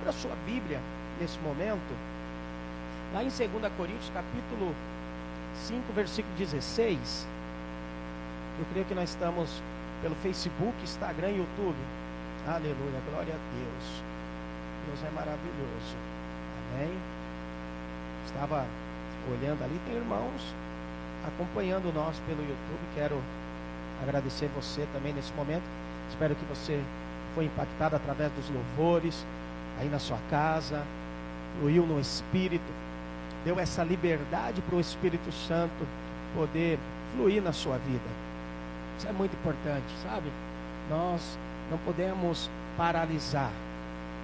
Abra sua Bíblia nesse momento, lá em 2 Coríntios, capítulo 5, versículo 16. Eu creio que nós estamos pelo Facebook, Instagram e YouTube. Aleluia, glória a Deus. Deus é maravilhoso. Amém. Estava olhando ali, tem irmãos acompanhando nós pelo YouTube. Quero agradecer você também nesse momento. Espero que você foi impactado através dos louvores aí na sua casa, fluiu no Espírito, deu essa liberdade para o Espírito Santo poder fluir na sua vida. Isso é muito importante, sabe? Nós não podemos paralisar,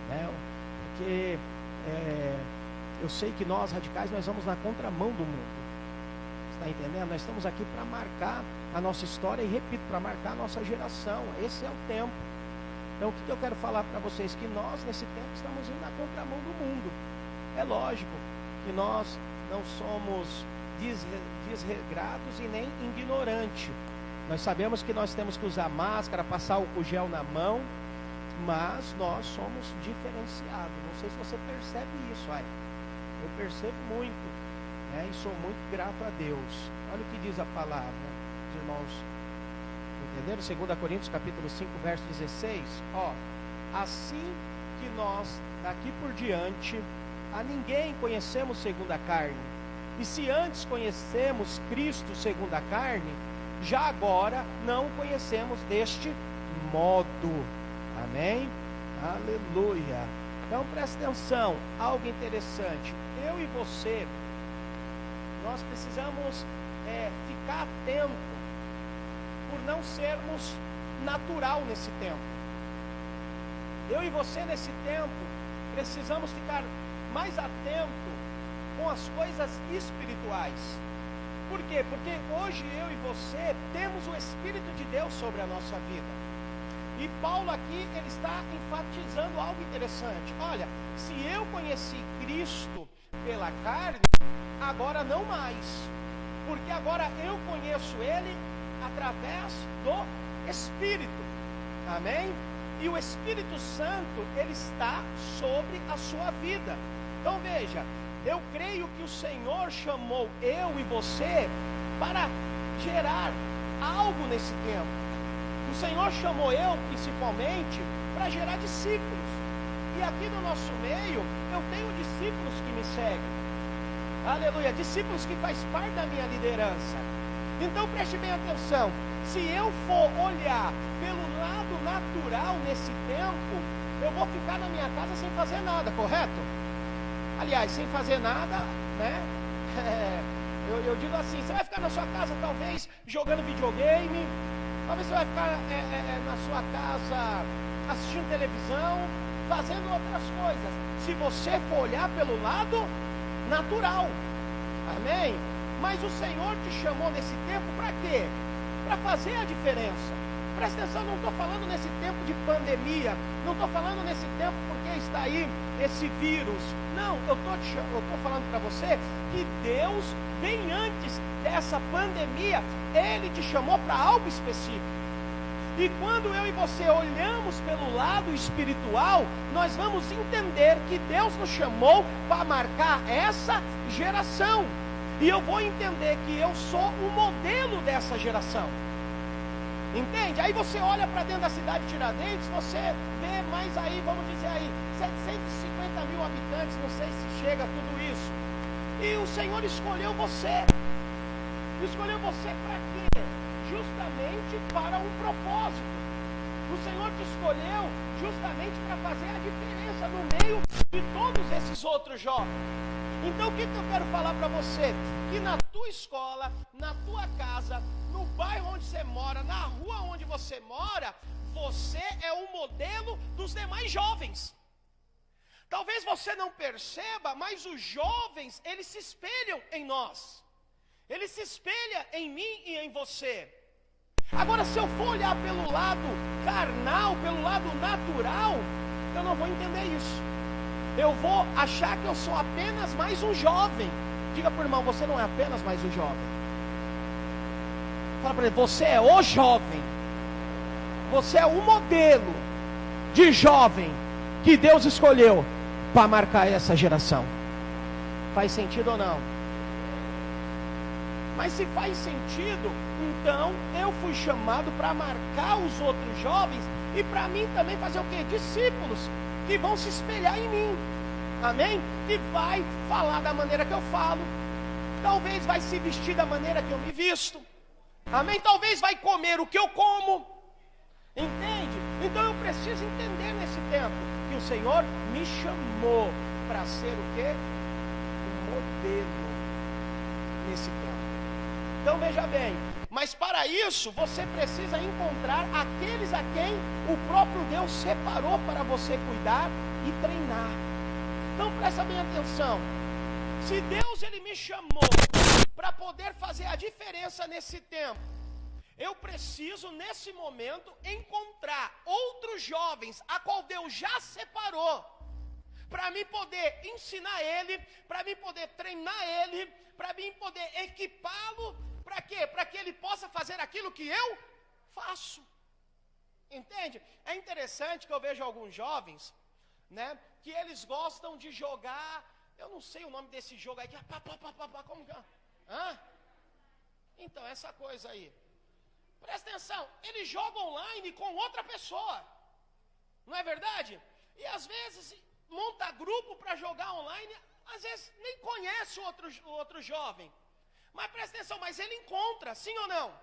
né? Porque eu sei que nós radicais, nós vamos na contramão do mundo. Está entendendo? Nós estamos aqui para marcar a nossa história e, repito, para marcar a nossa geração. Esse é o tempo. Então, o que eu quero falar para vocês? Que nós, nesse tempo, estamos indo na contramão do mundo. É lógico que nós não somos desregrados e nem ignorantes. Nós sabemos que nós temos que usar máscara, passar álcool gel na mão, mas nós somos diferenciados. Não sei se você percebe isso, ai. Eu percebo muito, né? E sou muito grato a Deus. Olha o que diz a palavra, irmãos. Entenderam? 2 Coríntios capítulo 5, verso 16. Ó, assim que nós, daqui por diante, a ninguém conhecemos segundo a carne. E se antes conhecemos Cristo segundo a carne, já agora não conhecemos deste modo. Amém? Aleluia. Então presta atenção, algo interessante. Eu e você, nós precisamos ficar atento por não sermos natural nesse tempo. Eu e você nesse tempo precisamos ficar mais atento com as coisas espirituais. Por quê? Porque hoje eu e você temos o Espírito de Deus sobre a nossa vida. E Paulo aqui, ele está enfatizando algo interessante. Olha, se eu conheci Cristo pela carne, agora não mais. Porque agora eu conheço Ele através do Espírito. Amém? E o Espírito Santo, ele está sobre a sua vida. Então veja, eu creio que o Senhor chamou eu e você para gerar algo nesse tempo. O Senhor chamou eu principalmente para gerar discípulos. E aqui no nosso meio eu tenho discípulos que me seguem. Aleluia, discípulos que faz parte da minha liderança. Então preste bem atenção. Se eu for olhar pelo lado natural nesse tempo, eu vou ficar na minha casa sem fazer nada, correto? Aliás, sem fazer nada, né? Eu digo assim, você vai ficar na sua casa talvez jogando videogame, talvez você vai ficar na sua casa assistindo televisão, fazendo outras coisas. Se você for olhar pelo lado natural, amém? Mas o Senhor te chamou nesse tempo para quê? Para fazer a diferença. Presta atenção, não estou falando nesse tempo de pandemia, não estou falando nesse tempo porque está aí esse vírus. Não, eu estou falando para você que Deus, bem antes dessa pandemia, Ele te chamou para algo específico. E quando eu e você olhamos pelo lado espiritual, nós vamos entender que Deus nos chamou para marcar essa geração. E eu vou entender que eu sou o modelo dessa geração. Entende? Aí você olha para dentro da cidade de Tiradentes, você vê mais aí, vamos dizer aí, 750 mil habitantes, não sei se chega a tudo isso. E o Senhor escolheu você. Escolheu você para quê? Justamente para um propósito. O Senhor te escolheu justamente para fazer a diferença no meio de todos esses outros jovens. Então o que eu quero falar para você? Que na tua escola, na tua casa, no bairro onde você mora, na rua onde você mora, você é o modelo dos demais jovens. Talvez você não perceba, mas os jovens, eles se espelham em nós. Ele se espelha em mim e em você. Agora, se eu for olhar pelo lado carnal, pelo lado natural, eu não vou entender isso. Eu vou achar que eu sou apenas mais um jovem. Diga para o irmão, você não é apenas mais um jovem. Fala para ele, você é o jovem. Você é o modelo de jovem que Deus escolheu para marcar essa geração. Faz sentido ou não? Mas se faz sentido, então eu fui chamado para marcar os outros jovens e para mim também fazer o quê? Discípulos que vão se espelhar em mim. Amém? Que vai falar da maneira que eu falo. Talvez vai se vestir da maneira que eu me visto. Amém? Talvez vai comer o que eu como. Entende? Então eu preciso entender nesse tempo que o Senhor me chamou para ser o quê? Um modelo nesse tempo. Então veja bem, mas para isso você precisa encontrar aqueles a quem o próprio Deus separou para você cuidar e treinar. Então presta bem atenção. Se Deus ele me chamou para poder fazer a diferença nesse tempo, eu preciso nesse momento encontrar outros jovens a qual Deus já separou para mim poder ensinar ele, para mim poder treinar ele, para mim poder equipá-lo. Para quê? Para que ele possa fazer aquilo que eu faço. Entende? É interessante que eu vejo alguns jovens, né, que eles gostam de jogar, eu não sei o nome desse jogo aí, como que é? Hã? Então, essa coisa aí. Presta atenção, eles jogam online com outra pessoa. Não é verdade? E às vezes monta grupo para jogar online, às vezes nem conhece o outro jovem. Mas presta atenção, mas ele encontra, sim ou não?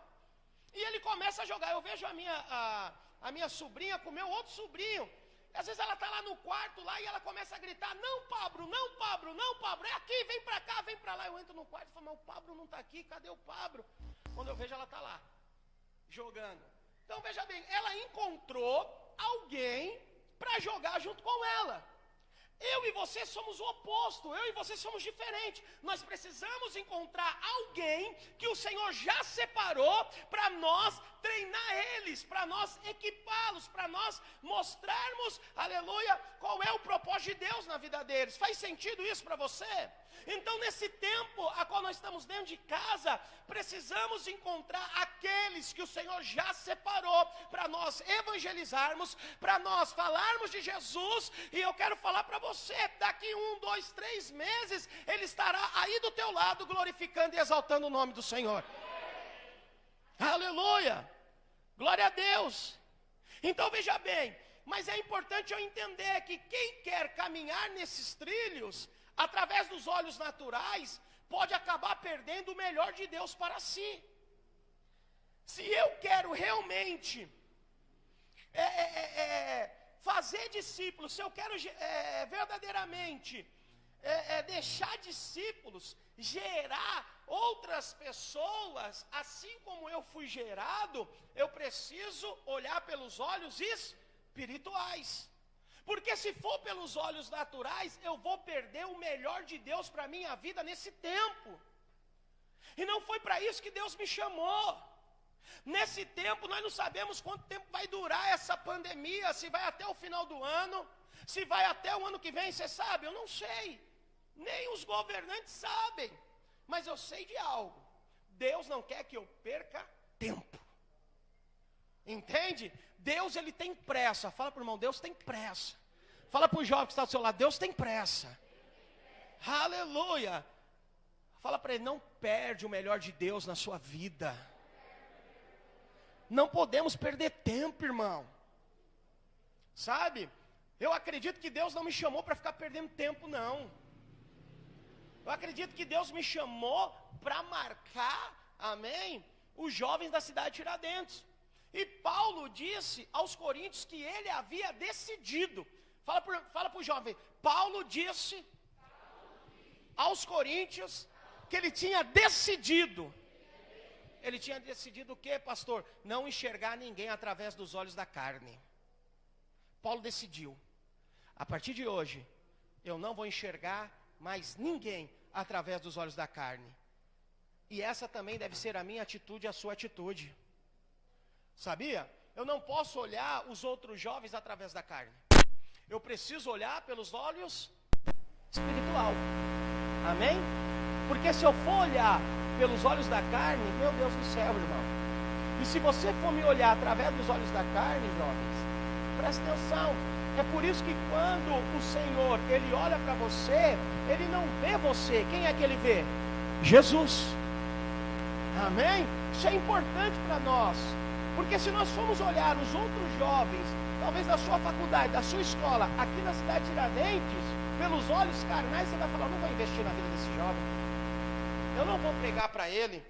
E ele começa a jogar. Eu vejo a minha sobrinha com o meu outro sobrinho. Às vezes ela está lá no quarto lá e ela começa a gritar: não, Pablo, não, Pablo, não, Pablo, é aqui, vem para cá, vem para lá. Eu entro no quarto e falo: mas o Pablo não está aqui, cadê o Pablo? Quando eu vejo ela está lá, jogando. Então veja bem, ela encontrou alguém para jogar junto com ela. Eu e você somos o oposto, eu e você somos diferentes. Nós precisamos encontrar alguém que o Senhor já separou para nós treinar eles, para nós equipá-los, para nós mostrarmos, aleluia, qual é o propósito de Deus na vida deles. Faz sentido isso para você? Então nesse tempo a qual nós estamos dentro de casa, precisamos encontrar aqueles que o Senhor já separou para nós evangelizarmos, para nós falarmos de Jesus. E eu quero falar para você, daqui 1, 2, 3 meses, Ele estará aí do teu lado glorificando e exaltando o nome do Senhor. Aleluia, glória a Deus. Então veja bem, mas é importante eu entender que quem quer caminhar nesses trilhos através dos olhos naturais, pode acabar perdendo o melhor de Deus para si. Se eu quero realmente fazer discípulos, se eu quero verdadeiramente deixar discípulos, gerar outras pessoas, assim como eu fui gerado, eu preciso olhar pelos olhos espirituais. Porque se for pelos olhos naturais, eu vou perder o melhor de Deus para a minha vida nesse tempo. E não foi para isso que Deus me chamou. Nesse tempo, nós não sabemos quanto tempo vai durar essa pandemia, se vai até o final do ano, se vai até o ano que vem, você sabe? Eu não sei. Nem os governantes sabem. Mas eu sei de algo. Deus não quer que eu perca tempo. Entende? Deus, ele tem pressa. Fala para o irmão, Deus tem pressa. Fala para o jovem que está do seu lado, Deus tem pressa. Aleluia. Fala para ele, não perde o melhor de Deus na sua vida. Não podemos perder tempo, irmão. Sabe? Eu acredito que Deus não me chamou para ficar perdendo tempo, não. Eu acredito que Deus me chamou para marcar, amém, os jovens da cidade de Tiradentes. E Paulo disse aos coríntios que ele havia decidido. Fala para o jovem, Paulo disse aos coríntios que ele tinha decidido. Ele tinha decidido o quê, pastor? Não enxergar ninguém através dos olhos da carne. Paulo decidiu, a partir de hoje, eu não vou enxergar mais ninguém através dos olhos da carne. E essa também deve ser a minha atitude e a sua atitude. Sabia? Eu não posso olhar os outros jovens através da carne. Eu preciso olhar pelos olhos espiritual. Amém? Porque se eu for olhar pelos olhos da carne, meu Deus do céu, irmão. E se você for me olhar através dos olhos da carne, jovens, presta atenção, É por isso que quando o Senhor, Ele olha para você, Ele não vê você. Quem é que Ele vê? Jesus. Amém? Isso é importante para nós. Porque se nós formos olhar os outros jovens, talvez da sua faculdade, da sua escola, aqui na cidade de Tiradentes, pelos olhos carnais, você vai falar, não vou investir na vida desse jovem. Eu não vou pregar para ele.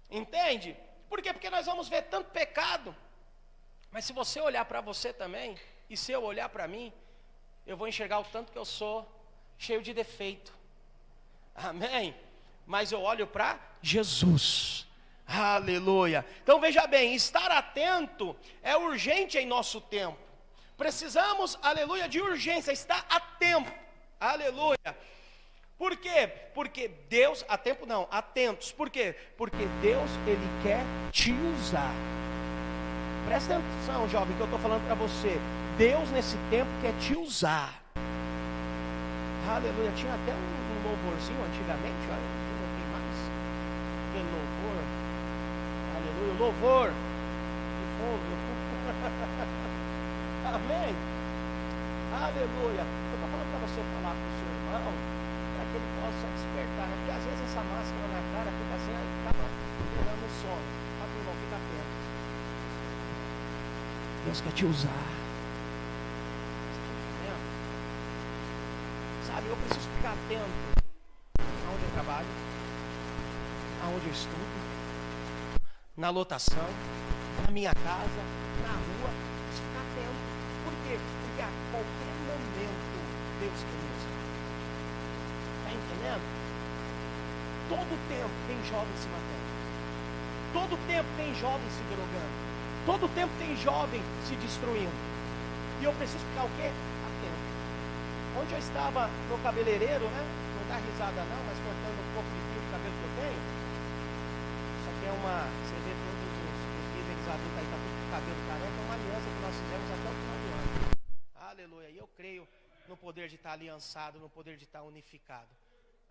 Entende? Por quê? Porque nós vamos ver tanto pecado. Mas se você olhar para você também, e se eu olhar para mim, eu vou enxergar o tanto que eu sou cheio de defeito. Amém? Mas eu olho para Jesus. Aleluia. Então veja bem, estar atento é urgente em nosso tempo. Precisamos, aleluia, de urgência, estar a tempo. Aleluia. Por quê? Porque Deus, a tempo não, atentos. Por quê? Porque Deus, Ele quer te usar. Presta atenção, jovem, que eu estou falando para você. Deus nesse tempo quer te usar. Aleluia. Tinha até um louvorzinho antigamente, olha, não tem mais. Que louvor. Aleluia, louvor. De fundo. Amém. Aleluia. Eu estou falando para você falar com o seu irmão, para que ele possa despertar, né? Porque às vezes essa máscara na cara fica assim, aí acaba pegando sono. Fala para o irmão, fica atento. Deus quer te usar. Sabe, eu preciso ficar atento aonde eu trabalho, aonde eu estudo, na lotação, na minha casa, na rua. Preciso ficar atento. Por quê? Porque a qualquer momento Deus quer me usar. Está entendendo? Todo tempo tem jovem se matando. Todo tempo tem jovem se drogando. Todo tempo tem jovem se destruindo. E eu preciso ficar o quê? Atento. Onde eu estava no cabeleireiro, né? Não dá risada não, mas cortando um pouco de fio de cabelo que eu tenho. Isso aqui é uma... Você vê todos os líderes adultos aí, tá tudo com cabelo careca. É uma aliança que nós fizemos até o final do ano. Aleluia. E eu creio no poder de estar aliançado, no poder de estar unificado.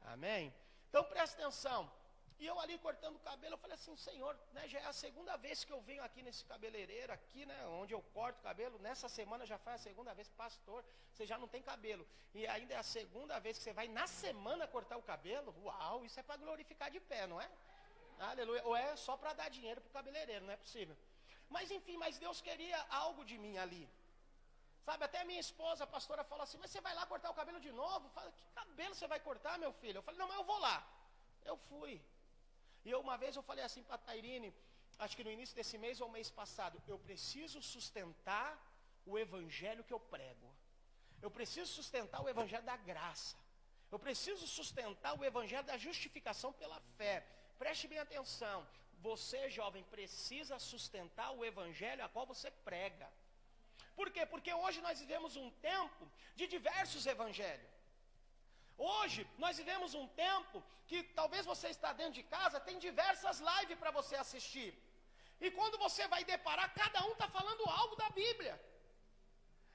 Amém? Então presta atenção. E eu ali cortando o cabelo, eu falei assim, Senhor, né, já é a segunda vez que eu venho aqui nesse cabeleireiro, aqui, né, onde eu corto o cabelo. Nessa semana já foi a segunda vez, pastor, você já não tem cabelo. E ainda é a segunda vez que você vai na semana cortar o cabelo. Uau, isso é para glorificar de pé, não é? Aleluia. Ou é só para dar dinheiro para o cabeleireiro, não é possível. Mas enfim, mas Deus queria algo de mim ali. Sabe, até minha esposa, a pastora, falou assim, mas você vai lá cortar o cabelo de novo? Fala, que cabelo você vai cortar, meu filho? Eu falei, não, mas eu vou lá. Eu fui. E uma vez eu falei assim para a Tairine, acho que no início desse mês ou mês passado, eu preciso sustentar o evangelho que eu prego. Eu preciso sustentar o evangelho da graça. Eu preciso sustentar o evangelho da justificação pela fé. Preste bem atenção. Você, jovem, precisa sustentar o evangelho a qual você prega. Por quê? Porque hoje nós vivemos um tempo de diversos evangelhos. Hoje nós vivemos um tempo que talvez você está dentro de casa, tem diversas lives para você assistir. E quando você vai deparar, cada um está falando algo da Bíblia.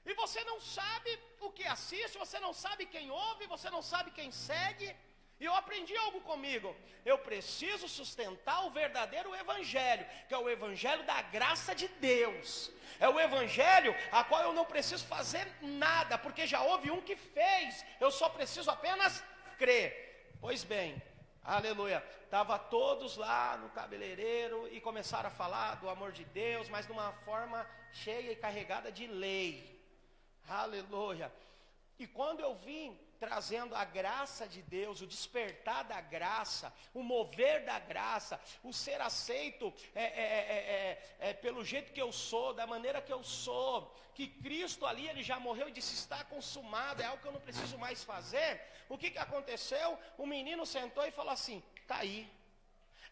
E você não sabe o que assiste, você não sabe quem ouve, você não sabe quem segue. E eu aprendi algo comigo. Eu preciso sustentar o verdadeiro evangelho, que é o evangelho da graça de Deus. É o evangelho a qual eu não preciso fazer nada, porque já houve um que fez. Eu só preciso apenas crer. Pois bem, aleluia. Estava todos lá no cabeleireiro e começaram a falar do amor de Deus, mas de uma forma cheia e carregada de lei. Aleluia. E quando eu vim trazendo a graça de Deus, o despertar da graça, o mover da graça, o ser aceito pelo jeito que eu sou, da maneira que eu sou, que Cristo ali, Ele já morreu e disse, está consumado, é algo que eu não preciso mais fazer. O que aconteceu? O menino sentou e falou assim, está aí,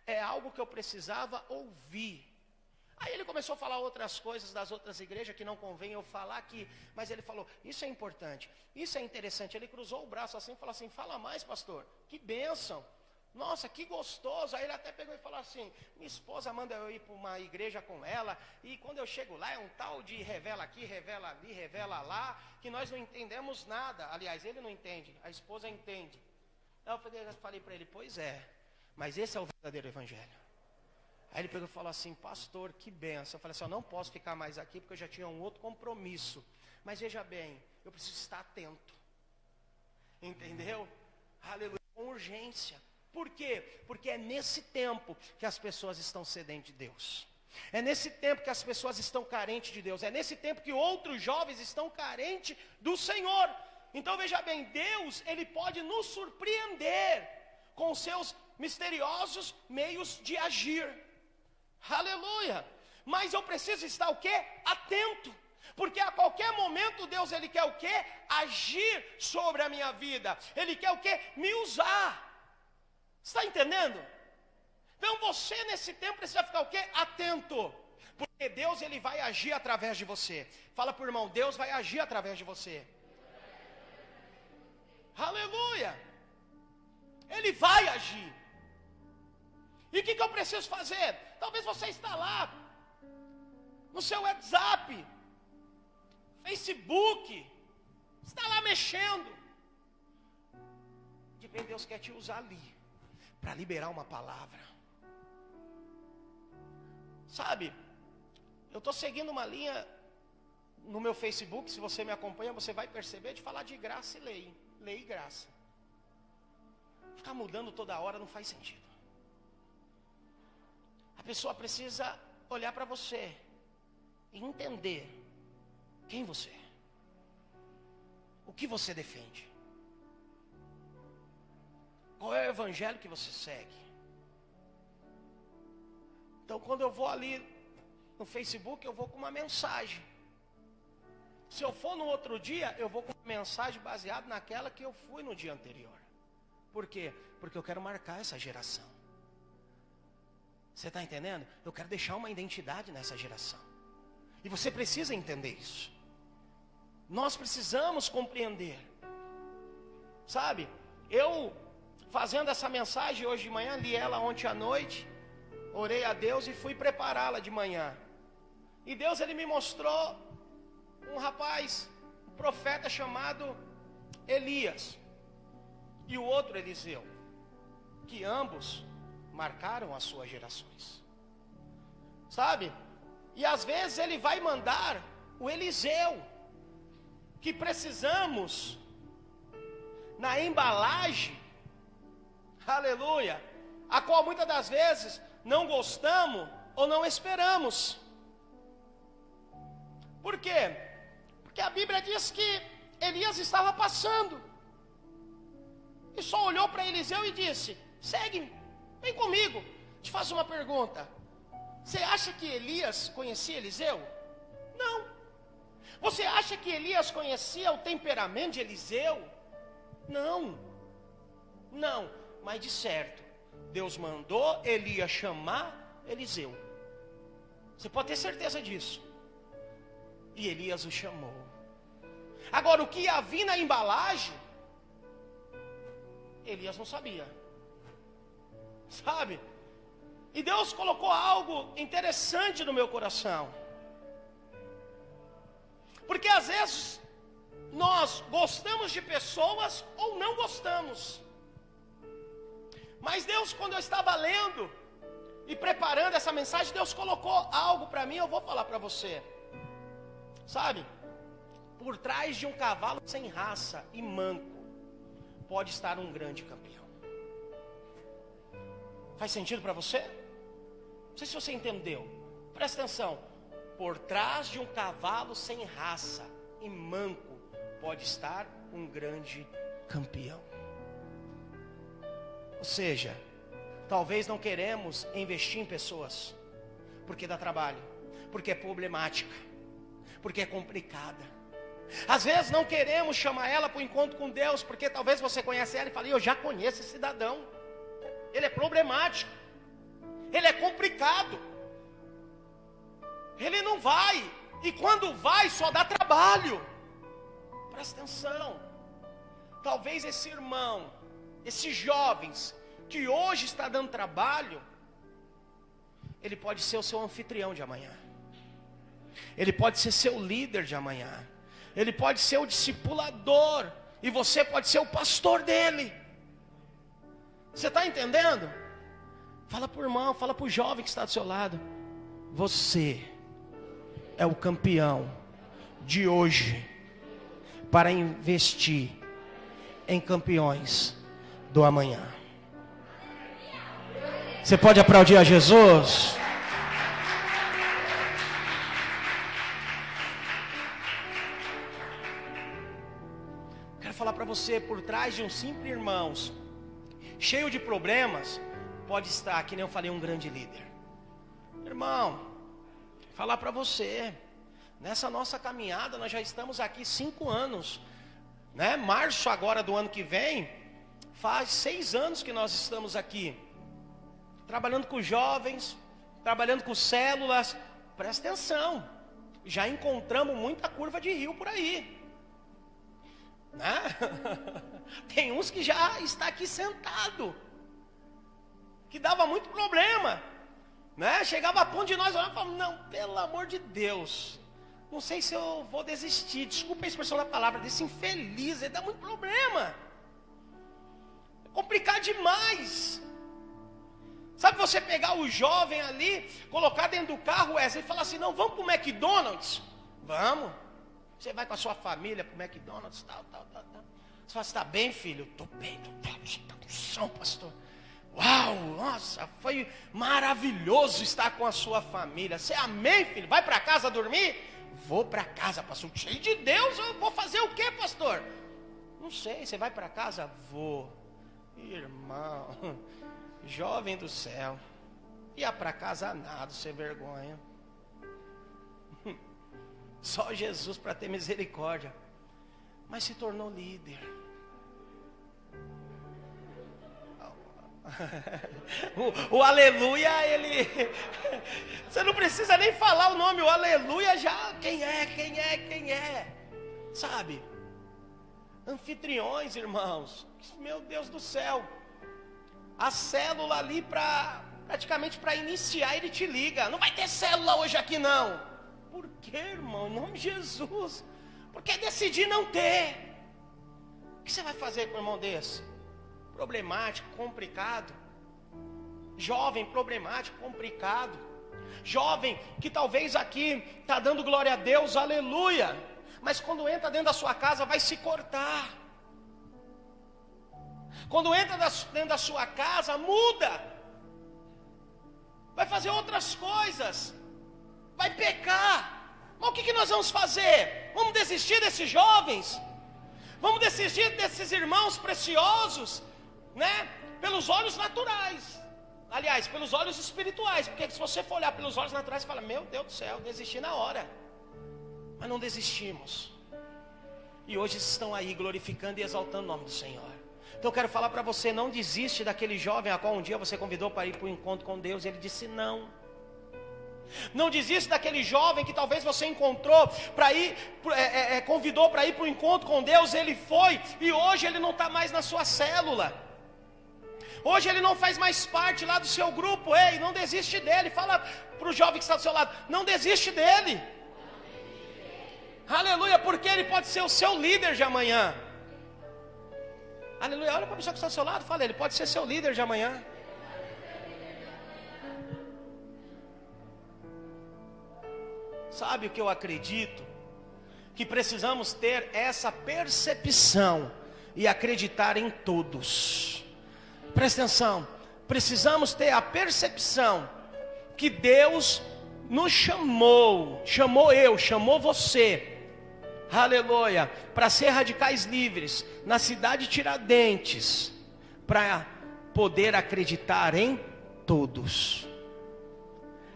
é algo que eu precisava ouvir. Aí ele começou a falar outras coisas das outras igrejas que não convém eu falar aqui, mas ele falou, isso é importante, isso é interessante. Ele cruzou o braço assim e falou assim, fala mais, pastor, que bênção, nossa, que gostoso. Aí ele até pegou e falou assim, minha esposa manda eu ir para uma igreja com ela, e quando eu chego lá é um tal de revela aqui, revela ali, revela lá, que nós não entendemos nada. Aliás, ele não entende, a esposa entende. Aí eu falei para ele, pois é, mas esse é o verdadeiro evangelho. Aí ele pegou e falou assim, pastor, que benção. Eu falei assim, eu não posso ficar mais aqui porque eu já tinha um outro compromisso. Mas veja bem, eu preciso estar atento. Entendeu? Aleluia, com urgência. Por quê? Porque é nesse tempo que as pessoas estão sedentas de Deus. É nesse tempo que as pessoas estão carentes de Deus. É nesse tempo que outros jovens estão carentes do Senhor. Então veja bem, Deus, Ele pode nos surpreender com seus misteriosos meios de agir. Aleluia. Mas eu preciso estar o quê? Atento. Porque a qualquer momento Deus, Ele quer o quê? Agir sobre a minha vida. Ele quer o quê? Me usar. Está entendendo? Então você nesse tempo precisa ficar o quê? Atento. Porque Deus, Ele vai agir através de você. Fala para o irmão, Deus vai agir através de você. Aleluia. Ele vai agir. E o que eu preciso fazer? Talvez você está lá no seu WhatsApp, Facebook, está lá mexendo. De bem, Deus quer te usar ali para liberar uma palavra. Sabe, eu estou seguindo uma linha no meu Facebook. Se você me acompanha, você vai perceber, de falar de graça e lei. Lei e graça. Ficar mudando toda hora não faz sentido. A pessoa precisa olhar para você e entender quem você é, o que você defende, qual é o evangelho que você segue. Então quando eu vou ali no Facebook, eu vou com uma mensagem. Se eu for no outro dia, eu vou com uma mensagem baseada naquela que eu fui no dia anterior. Por quê? Porque eu quero marcar essa geração. Você está entendendo? Eu quero deixar uma identidade nessa geração. E você precisa entender isso. Nós precisamos compreender. Sabe? Eu, fazendo essa mensagem hoje de manhã, li ela ontem à noite, orei a Deus e fui prepará-la de manhã. E Deus, Ele me mostrou um rapaz, um profeta chamado Elias, e o outro Eliseu, que ambos marcaram as suas gerações. Sabe? E às vezes Ele vai mandar o Eliseu, que precisamos na embalagem, aleluia, a qual muitas das vezes não gostamos ou não esperamos. Por quê? Porque a Bíblia diz que Elias estava passando e só olhou para Eliseu e disse: segue-me, vem comigo. Te faço uma pergunta: você acha que Elias conhecia Eliseu? Não. Você acha que Elias conhecia o temperamento de Eliseu? Não. Não, mas de certo Deus mandou Elias chamar Eliseu. Você pode ter certeza disso. E Elias o chamou. Agora, o que ia vir na embalagem, Elias não sabia. Sabe? E Deus colocou algo interessante no meu coração. Porque às vezes nós gostamos de pessoas ou não gostamos. Mas Deus, quando eu estava lendo e preparando essa mensagem, Deus colocou algo para mim, eu vou falar para você. Sabe? Por trás de um cavalo sem raça e manco pode estar um grande campeão. Faz sentido para você? Não sei se você entendeu. Presta atenção. Por trás de um cavalo sem raça e manco pode estar um grande campeão. Ou seja, talvez não queremos investir em pessoas porque dá trabalho, porque é problemática, porque é complicada. Às vezes não queremos chamar ela para o encontro com Deus, porque talvez você conhece ela e fale: eu já conheço esse cidadão, ele é problemático, ele é complicado, ele não vai, e quando vai só dá trabalho. Presta atenção. Talvez esse irmão, esses jovens que hoje está dando trabalho, ele pode ser o seu anfitrião de amanhã, ele pode ser seu líder de amanhã, ele pode ser o discipulador, e você pode ser o pastor dele. Você está entendendo? Fala para o irmão, fala para o jovem que está do seu lado: você é o campeão de hoje para investir em campeões do amanhã. Você pode aplaudir a Jesus? Quero falar para você, por trás de um simples irmãos, cheio de problemas, pode estar, que nem eu falei, um grande líder. Irmão, falar para você, nessa nossa caminhada, nós já estamos aqui 5 anos, né? Março agora do ano que vem, faz 6 anos que nós estamos aqui, trabalhando com jovens, trabalhando com células. Presta atenção, já encontramos muita curva de rio por aí, né? Tem uns que já está aqui sentado, que dava muito problema, né? Chegava a ponto de nós olhar e falar, não, pelo amor de Deus, não sei se eu vou desistir, desculpa a expressão da palavra, desse infeliz, ele dá muito problema, é complicado demais. Sabe, você pegar o jovem ali, colocar dentro do carro, Wesley, e falar assim, não, vamos para o McDonald's? Vamos. Você vai com a sua família para o McDonald's, tal. Você fala, você está bem, filho? Estou bem, estou com som, pastor. Uau, nossa, foi maravilhoso estar com a sua família. Você, amém, filho? Vai para casa dormir? Vou para casa, pastor. Cheio de Deus, eu vou fazer o quê, pastor? Não sei, você vai para casa? Vou. Irmão, jovem do céu, ia para casa nada, sem vergonha. Só Jesus para ter misericórdia. Mas se tornou líder. O aleluia, ele... Você não precisa nem falar o nome, o aleluia já... Quem é? Sabe? Anfitriões, irmãos. Meu Deus do céu. A célula ali praticamente para iniciar, ele te liga. Não vai ter célula hoje aqui não. Por quê, irmão? Em nome de Jesus. Porque decidir não ter. O que você vai fazer com um irmão desse? Problemático, complicado. Jovem, problemático, complicado. Jovem que talvez aqui está dando glória a Deus, aleluia. Mas quando entra dentro da sua casa vai se cortar. Quando entra dentro da sua casa, muda. Vai fazer outras coisas. Vai pecar. Mas o que nós vamos fazer? Vamos desistir desses jovens? Vamos desistir desses irmãos preciosos, né? Pelos olhos naturais. Aliás, pelos olhos espirituais. Porque se você for olhar pelos olhos naturais, você fala, meu Deus do céu, desisti na hora. Mas não desistimos. E hoje estão aí glorificando e exaltando o nome do Senhor. Então eu quero falar para você, não desiste daquele jovem a qual um dia você convidou para ir para o encontro com Deus e ele disse não. Não desiste daquele jovem que talvez você encontrou para ir, convidou para ir para o encontro com Deus, ele foi e hoje ele não está mais na sua célula. Hoje ele não faz mais parte lá do seu grupo. Ei, não desiste dele. Fala para o jovem que está do seu lado, não desiste dele. Aleluia, porque ele pode ser o seu líder de amanhã. Aleluia, olha para a pessoa que está do seu lado, fala, ele pode ser seu líder de amanhã. Sabe o que eu acredito? Que precisamos ter essa percepção e acreditar em todos. Presta atenção, precisamos ter a percepção que Deus nos chamou você, aleluia, para ser radicais livres na cidade de Tiradentes, para poder acreditar em todos.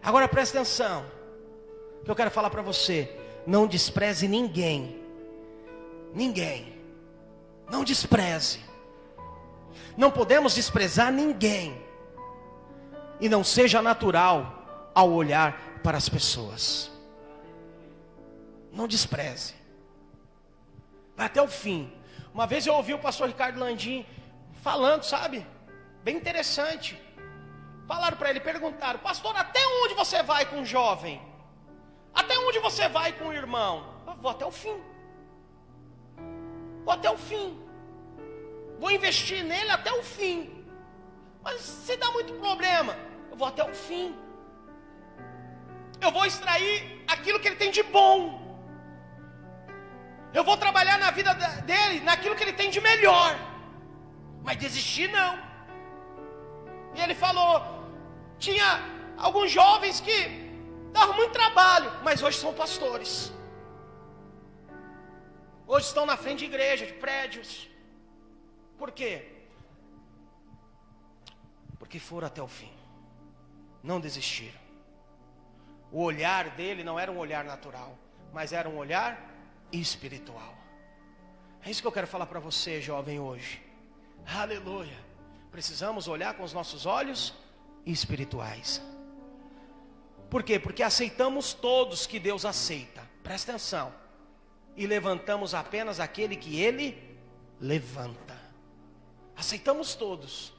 Agora presta atenção, que eu quero falar para você, não despreze ninguém, não despreze, não podemos desprezar ninguém, e não seja natural ao olhar para as pessoas, não despreze, vai até o fim. Uma vez eu ouvi o pastor Ricardo Landim falando, sabe, bem interessante. Falaram para ele, perguntaram, pastor, até onde você vai com o jovem? Até onde você vai com o irmão? Eu vou até o fim. Vou até o fim. Vou investir nele até o fim. Mas se dá muito problema, eu vou até o fim. Eu vou extrair aquilo que ele tem de bom. Eu vou trabalhar na vida dele, naquilo que ele tem de melhor. Mas desistir não. E ele falou, tinha alguns jovens que davam muito trabalho, mas hoje são pastores. Hoje estão na frente de igreja, de prédios. Por quê? Porque foram até o fim. Não desistiram. O olhar dele não era um olhar natural, mas era um olhar espiritual. É isso que eu quero falar para você, jovem, hoje. Aleluia. Precisamos olhar com os nossos olhos espirituais. Por quê? Porque aceitamos todos que Deus aceita. Presta atenção. E levantamos apenas aquele que Ele levanta. Aceitamos todos.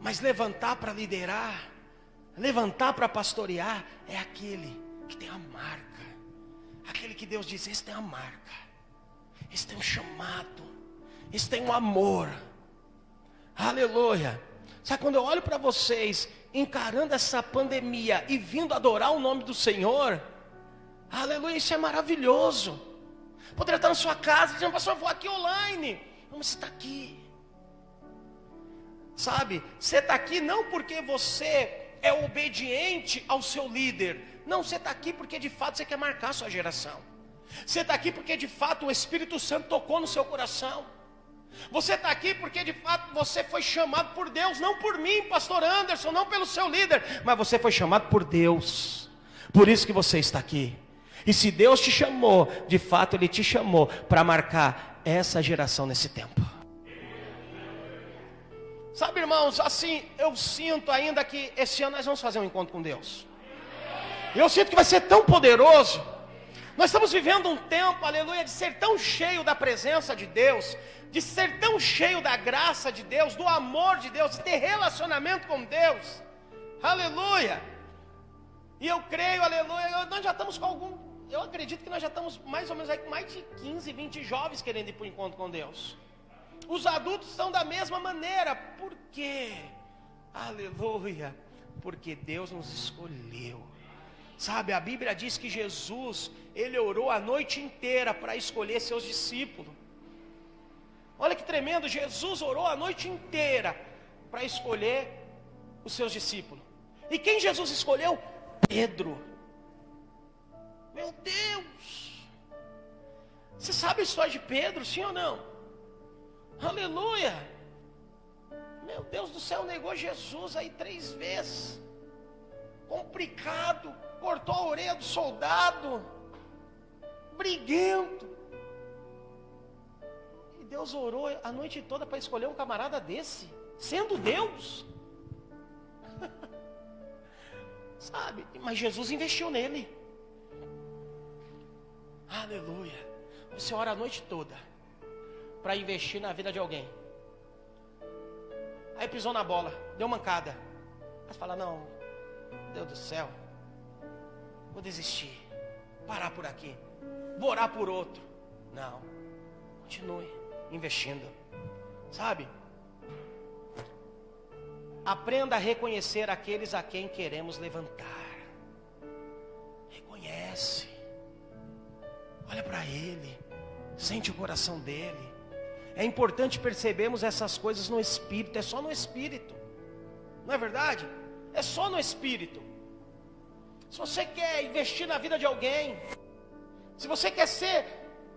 Mas levantar para liderar, levantar para pastorear, é aquele que tem a marca. Aquele que Deus diz, esse tem a marca. Esse tem um chamado. Esse tem um amor. Aleluia. Sabe, quando eu olho para vocês, encarando essa pandemia e vindo adorar o nome do Senhor, aleluia, isso é maravilhoso. Poderia estar na sua casa, dizendo, pastor, eu vou aqui online. Não, mas você está aqui. Sabe, você está aqui não porque você é obediente ao seu líder. Não, você está aqui porque de fato você quer marcar a sua geração. Você está aqui porque de fato o Espírito Santo tocou no seu coração. Você está aqui porque de fato você foi chamado por Deus. Não por mim, pastor Anderson, não pelo seu líder, mas você foi chamado por Deus. Por isso que você está aqui. E se Deus te chamou, de fato Ele te chamou para marcar essa geração nesse tempo. Sabe, irmãos, assim, eu sinto ainda que esse ano nós vamos fazer um encontro com Deus. Eu sinto que vai ser tão poderoso. Nós estamos vivendo um tempo, aleluia, de ser tão cheio da presença de Deus, de ser tão cheio da graça de Deus, do amor de Deus, de ter relacionamento com Deus. Aleluia. E eu creio, aleluia, nós já estamos com eu acredito que nós já estamos mais ou menos aí com mais de 15, 20 jovens querendo ir para o encontro com Deus. Os adultos estão da mesma maneira. Por quê? Aleluia. Porque Deus nos escolheu. Sabe, a Bíblia diz que Jesus, Ele orou a noite inteira para escolher seus discípulos. Olha que tremendo, Jesus orou a noite inteira para escolher os seus discípulos. E quem Jesus escolheu? Pedro. Meu Deus! Você sabe a história de Pedro, sim ou não? Aleluia! Meu Deus do céu, negou Jesus aí 3 vezes. Complicado. Cortou a orelha do soldado. Briguento. E Deus orou a noite toda para escolher um camarada desse, sendo Deus. Sabe? Mas Jesus investiu nele. Aleluia. Você ora a noite toda para investir na vida de alguém. Aí pisou na bola, deu mancada. Mas fala, não, Deus do céu, vou desistir, parar por aqui, vou orar por outro. Não, continue investindo. Sabe? Aprenda a reconhecer aqueles a quem queremos levantar. Reconhece. Olha para ele, sente o coração dele. É importante percebermos essas coisas no Espírito. É só no Espírito, não é verdade? É só no Espírito. Se você quer investir na vida de alguém, se você quer ser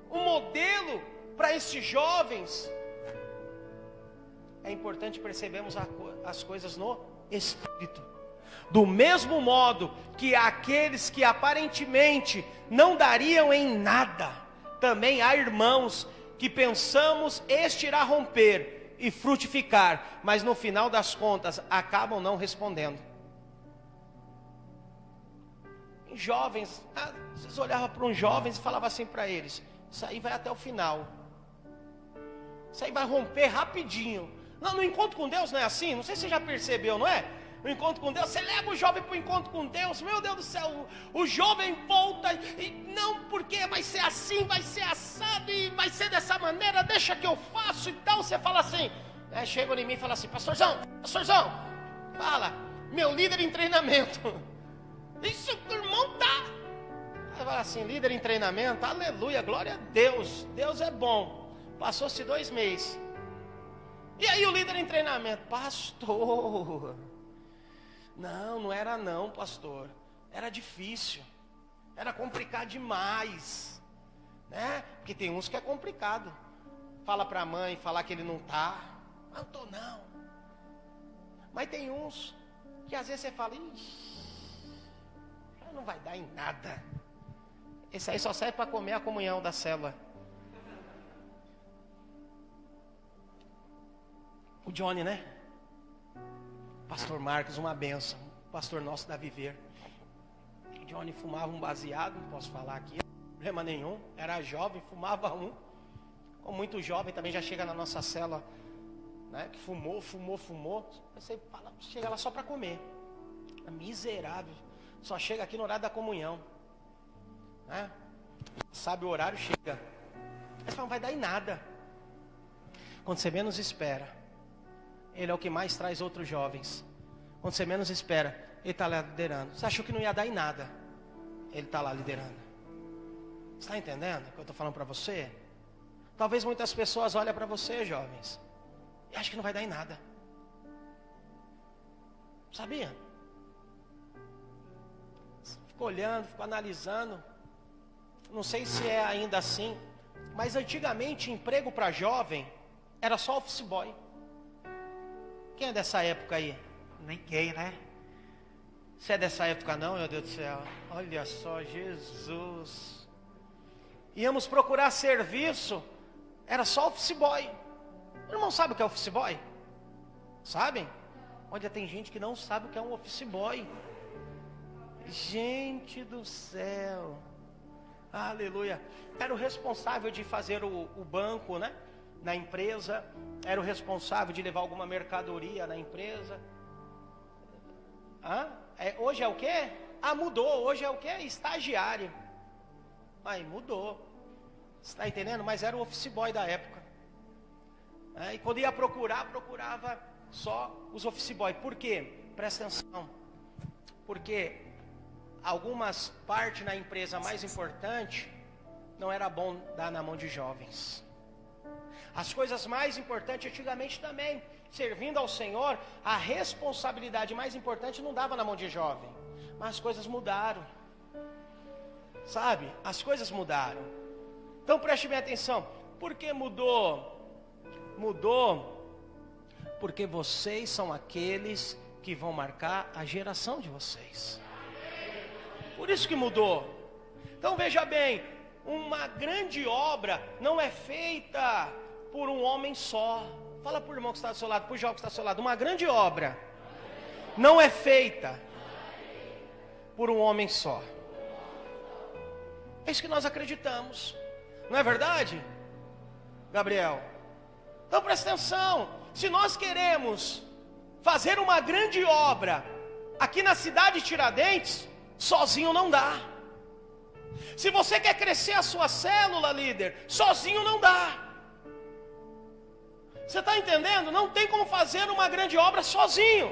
um modelo para esses jovens, é importante percebermos as coisas no Espírito. Do mesmo modo que aqueles que aparentemente não dariam em nada, também há irmãos que pensamos este irá romper e frutificar, mas no final das contas acabam não respondendo. Jovens, vocês olhavam para uns jovens e falavam assim para eles: isso aí vai até o final, isso aí vai romper rapidinho. Não, no encontro com Deus não é assim, não sei se você já percebeu, não é? No encontro com Deus, você leva o jovem para o encontro com Deus, meu Deus do céu, o jovem volta e não, porque vai ser assim, vai ser assado e vai ser dessa maneira, deixa que eu faço e tal. Você fala assim, chega em mim e fala assim: pastorzão, fala, meu líder em treinamento, isso o irmão tá, Aí fala assim, líder em treinamento, aleluia, glória a Deus, Deus é bom. Passou-se 2 meses. E aí o líder em treinamento, pastor, não era não, pastor, era difícil, era complicado demais, né? Porque tem uns que é complicado, fala para a mãe, falar que ele não estou não, mas tem uns que às vezes você fala, não vai dar em nada, esse aí só serve para comer a comunhão da célula. O Johnny, né? Pastor Marcos, uma benção. Pastor nosso da Viver. O Johnny fumava um baseado, não posso falar aqui, não tem problema nenhum. Era jovem, fumava um. Como muito jovem também já chega na nossa cela, né? Que fumou. Você fala, chega lá só para comer. É miserável. Só chega aqui no horário da comunhão, né? Sabe o horário, chega. Aí fala, não vai dar em nada. Quando você menos espera, ele é o que mais traz outros jovens. Quando você menos espera, ele está lá liderando. Você achou que não ia dar em nada, ele está lá liderando. Você está entendendo o que eu estou falando para você? Talvez muitas pessoas olhem para você, jovens, e acham que não vai dar em nada. Sabia? Fico olhando, fico analisando. Não sei se é ainda assim, mas antigamente emprego para jovem era só office boy. Quem é dessa época aí? Ninguém, né? Você é dessa época não, meu Deus do céu? Olha só, Jesus. Íamos procurar serviço, era só office boy. O irmão sabe o que é office boy? Sabem? Olha, tem gente que não sabe o que é um office boy. Gente do céu. Aleluia. Era o responsável de fazer o banco, né? Na empresa, era o responsável de levar alguma mercadoria na empresa. Hoje é o quê? Mudou, hoje é o quê? Estagiário. Aí mudou. Você está entendendo? Mas era o office boy da época. E quando ia procurava só os office boy. Por quê? Presta atenção. Porque algumas partes na empresa mais importante não era bom dar na mão de jovens. As coisas mais importantes antigamente também, servindo ao Senhor, a responsabilidade mais importante não dava na mão de jovem. Mas as coisas mudaram. Sabe? As coisas mudaram. Então preste bem atenção. Por que mudou? Mudou porque vocês são aqueles que vão marcar a geração de vocês. Por isso que mudou. Então veja bem, uma grande obra não é feita por um homem só. Fala para o irmão que está do seu lado, para o jovem que está do seu lado. Uma grande obra não é feita por um homem só. É isso que nós acreditamos. Não é verdade, Gabriel? Então presta atenção. Se nós queremos fazer uma grande obra aqui na cidade de Tiradentes, sozinho não dá. Se você quer crescer a sua célula, líder, sozinho não dá. Você está entendendo? Não tem como fazer uma grande obra sozinho.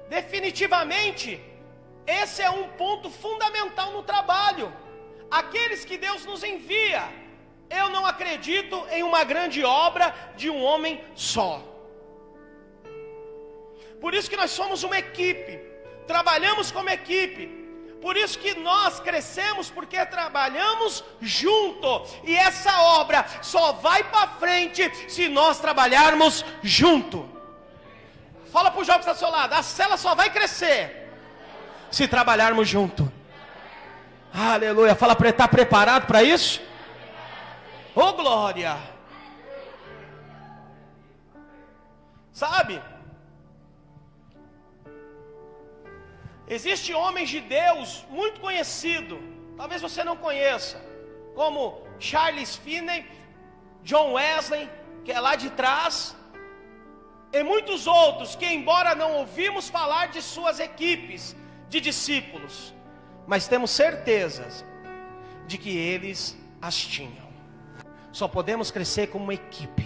Definitivamente, esse é um ponto fundamental no trabalho. Aqueles que Deus nos envia, eu não acredito em uma grande obra de um homem só. Por isso que nós somos uma equipe, trabalhamos como equipe. Por isso que nós crescemos, porque trabalhamos junto. E essa obra só vai para frente se nós trabalharmos junto. Fala para o jovem que está do seu lado, a célula só vai crescer se trabalharmos junto. Aleluia. Fala para ele, está preparado para isso? Ô glória. Sabe? Existem homens de Deus muito conhecidos, talvez você não conheça, como Charles Finney, John Wesley, que é lá de trás, e muitos outros que, embora não ouvimos falar de suas equipes de discípulos, mas temos certezas de que eles as tinham. Só podemos crescer como uma equipe.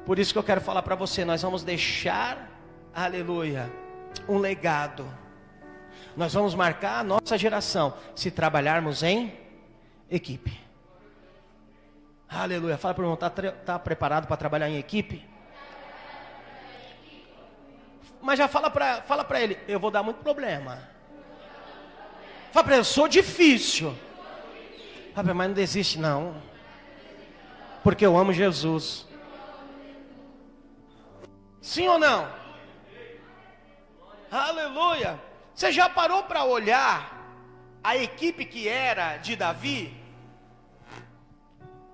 Por isso que eu quero falar para você, nós vamos deixar, aleluia, um legado. Nós vamos marcar a nossa geração se trabalharmos em equipe. Aleluia. Fala para o irmão, tá preparado para trabalhar em equipe? Mas já fala para ele, eu vou dar muito problema. Fala para ele, eu sou difícil. Fala, mas não desiste não. Porque eu amo Jesus. Sim ou não? Aleluia. Você já parou para olhar a equipe que era de Davi?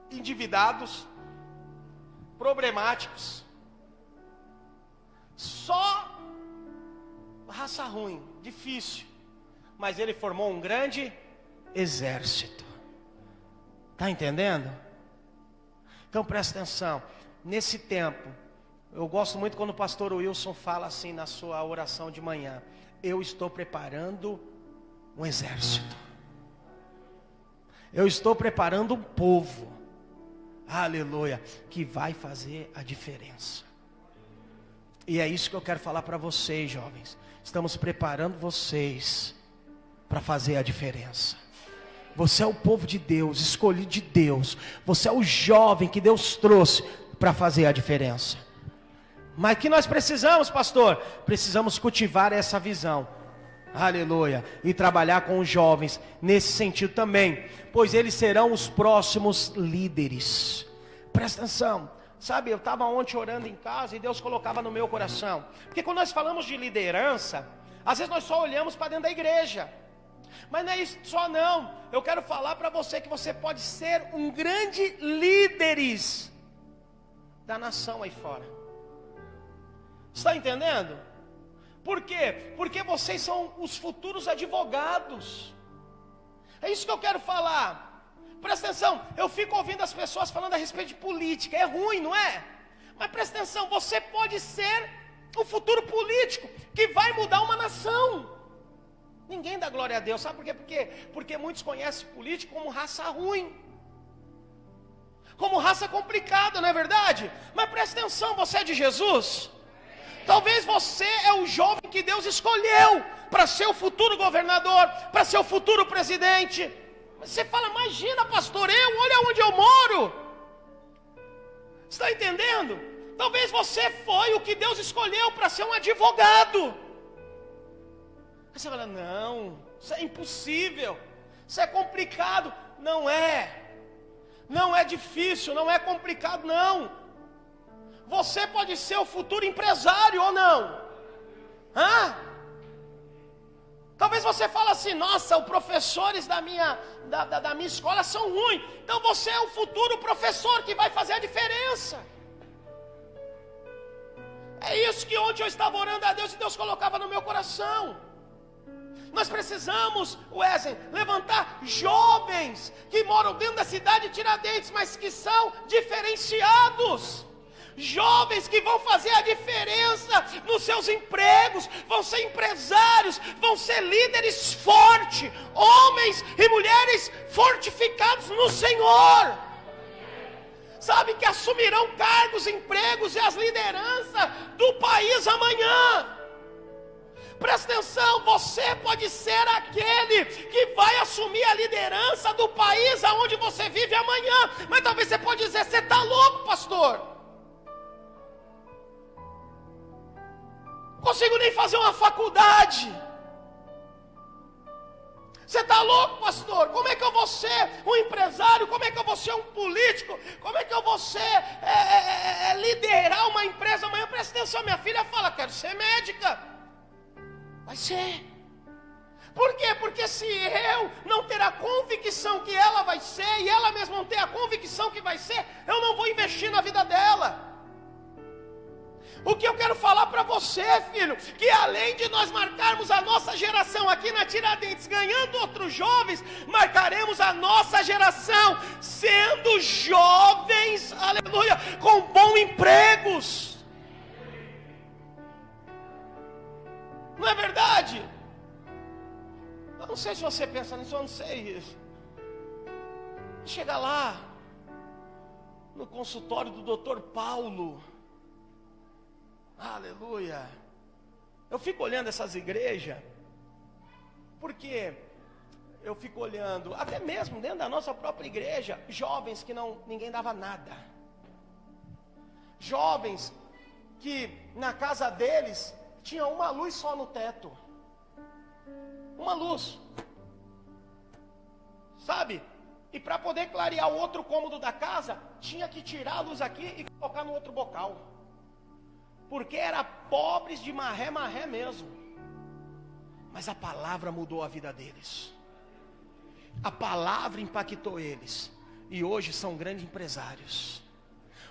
Endividados, problemáticos, só raça ruim, difícil, mas ele formou um grande exército. Está entendendo? Então presta atenção, nesse tempo, eu gosto muito quando o pastor Wilson fala assim na sua oração de manhã: eu estou preparando um exército, eu estou preparando um povo, aleluia, que vai fazer a diferença. E é isso que eu quero falar para vocês, jovens. Estamos preparando vocês para fazer a diferença. Você é o povo de Deus, escolhido de Deus. Você é o jovem que Deus trouxe para fazer a diferença. Mas que nós precisamos, pastor? Precisamos cultivar essa visão, aleluia, e trabalhar com os jovens nesse sentido também, pois eles serão os próximos líderes. Presta atenção, sabe, eu estava ontem orando em casa e Deus colocava no meu coração, porque quando nós falamos de liderança, às vezes nós só olhamos para dentro da igreja, mas não é isso só não. Eu quero falar para você que você pode ser um grande líderes da nação aí fora. Está entendendo? Por quê? Porque vocês são os futuros advogados. É isso que eu quero falar. Presta atenção, eu fico ouvindo as pessoas falando a respeito de política. É ruim, não é? Mas presta atenção, você pode ser o futuro político que vai mudar uma nação. Ninguém dá glória a Deus, sabe por quê? Porque muitos conhecem político como raça ruim, como raça complicada, não é verdade? Mas presta atenção, você é de Jesus? Talvez você é o jovem que Deus escolheu para ser o futuro governador, para ser o futuro presidente. Você fala, imagina pastor, olha onde eu moro. Está entendendo? Talvez você foi o que Deus escolheu para ser um advogado. Aí você fala, não, isso é impossível, isso é complicado. Não é difícil, não é complicado não. Você pode ser o futuro empresário ou não? Talvez você fale assim, nossa, os professores da minha escola são ruins. Então você é o futuro professor que vai fazer a diferença. É isso que ontem eu estava orando a Deus e Deus colocava no meu coração. Nós precisamos, Wesley, levantar jovens que moram dentro da cidade de Tiradentes, mas que são diferenciados. Jovens que vão fazer a diferença nos seus empregos, vão ser empresários, vão ser líderes fortes, homens e mulheres fortificados no Senhor. Sabe, que assumirão cargos, empregos e as lideranças do país amanhã. Presta atenção, você pode ser aquele que vai assumir a liderança do país aonde você vive amanhã. Mas talvez você pode dizer, você está louco, pastor? Não consigo nem fazer uma faculdade. Você está louco, pastor? Como é que eu vou ser um empresário? Como é que eu vou ser um político? Como é que eu vou ser liderar uma empresa amanhã? Presta atenção, minha filha fala, quero ser médica. Vai ser. Por quê? Porque se eu não ter a convicção que ela vai ser, e ela mesma não ter a convicção que vai ser, eu não vou investir na vida dela. O que eu quero falar para você, filho, que além de nós marcarmos a nossa geração aqui na Tiradentes, ganhando outros jovens, marcaremos a nossa geração sendo jovens, aleluia, com bons empregos. Não é verdade? Eu não sei se você pensa nisso, eu não sei isso. Chega lá no consultório do Dr. Paulo, aleluia. Eu fico olhando essas igrejas Porque eu fico olhando, até mesmo dentro da nossa própria igreja, jovens que ninguém dava nada. Jovens que na casa deles tinha uma luz só no teto. Uma luz. Sabe? E para poder clarear o outro cômodo da casa, tinha que tirar a luz aqui e colocar no outro bocal. Porque era pobres de marré mesmo. Mas a palavra mudou a vida deles. A palavra impactou eles. E hoje são grandes empresários.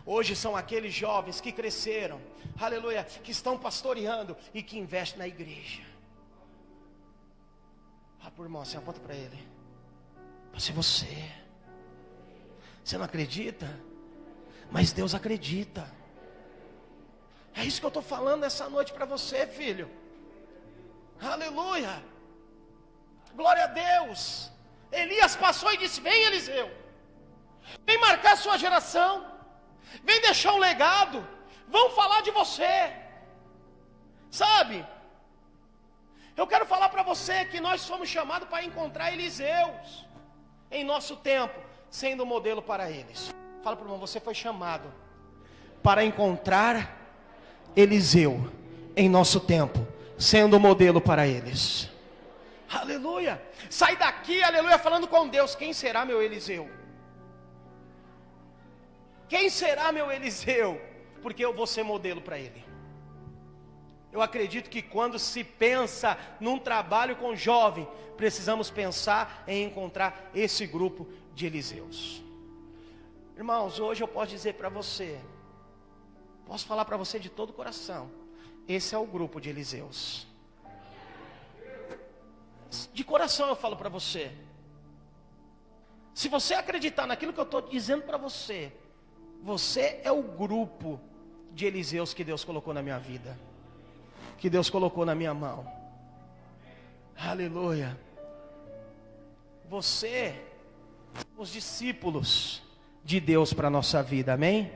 Hoje são aqueles jovens que cresceram, aleluia, que estão pastoreando e que investem na igreja. Fala por irmão, assim, aponta para ele. Pode ser você. Você não acredita? Mas Deus acredita. É isso que eu estou falando essa noite para você, filho. Aleluia. Glória a Deus. Elias passou e disse: vem, Eliseu, vem marcar a sua geração, vem deixar um legado, vão falar de você. Sabe, eu quero falar para você que nós somos chamados para encontrar Eliseus em nosso tempo, sendo modelo para eles. Fala para o irmão, você foi chamado para encontrar Eliseu em nosso tempo, sendo modelo para eles. Aleluia. Sai daqui, aleluia, falando com Deus: quem será meu Eliseu? Quem será meu Eliseu? Porque eu vou ser modelo para ele. Eu acredito que quando se pensa num trabalho com jovem, precisamos pensar em encontrar esse grupo de Eliseus. Irmãos, hoje eu posso dizer para você, posso falar para você de todo o coração, esse é o grupo de Eliseus. De coração eu falo para você. Se você acreditar naquilo que eu estou dizendo para você, você é o grupo de Eliseus que Deus colocou na minha vida, que Deus colocou na minha mão. Aleluia. Você, os discípulos de Deus para a nossa vida, amém?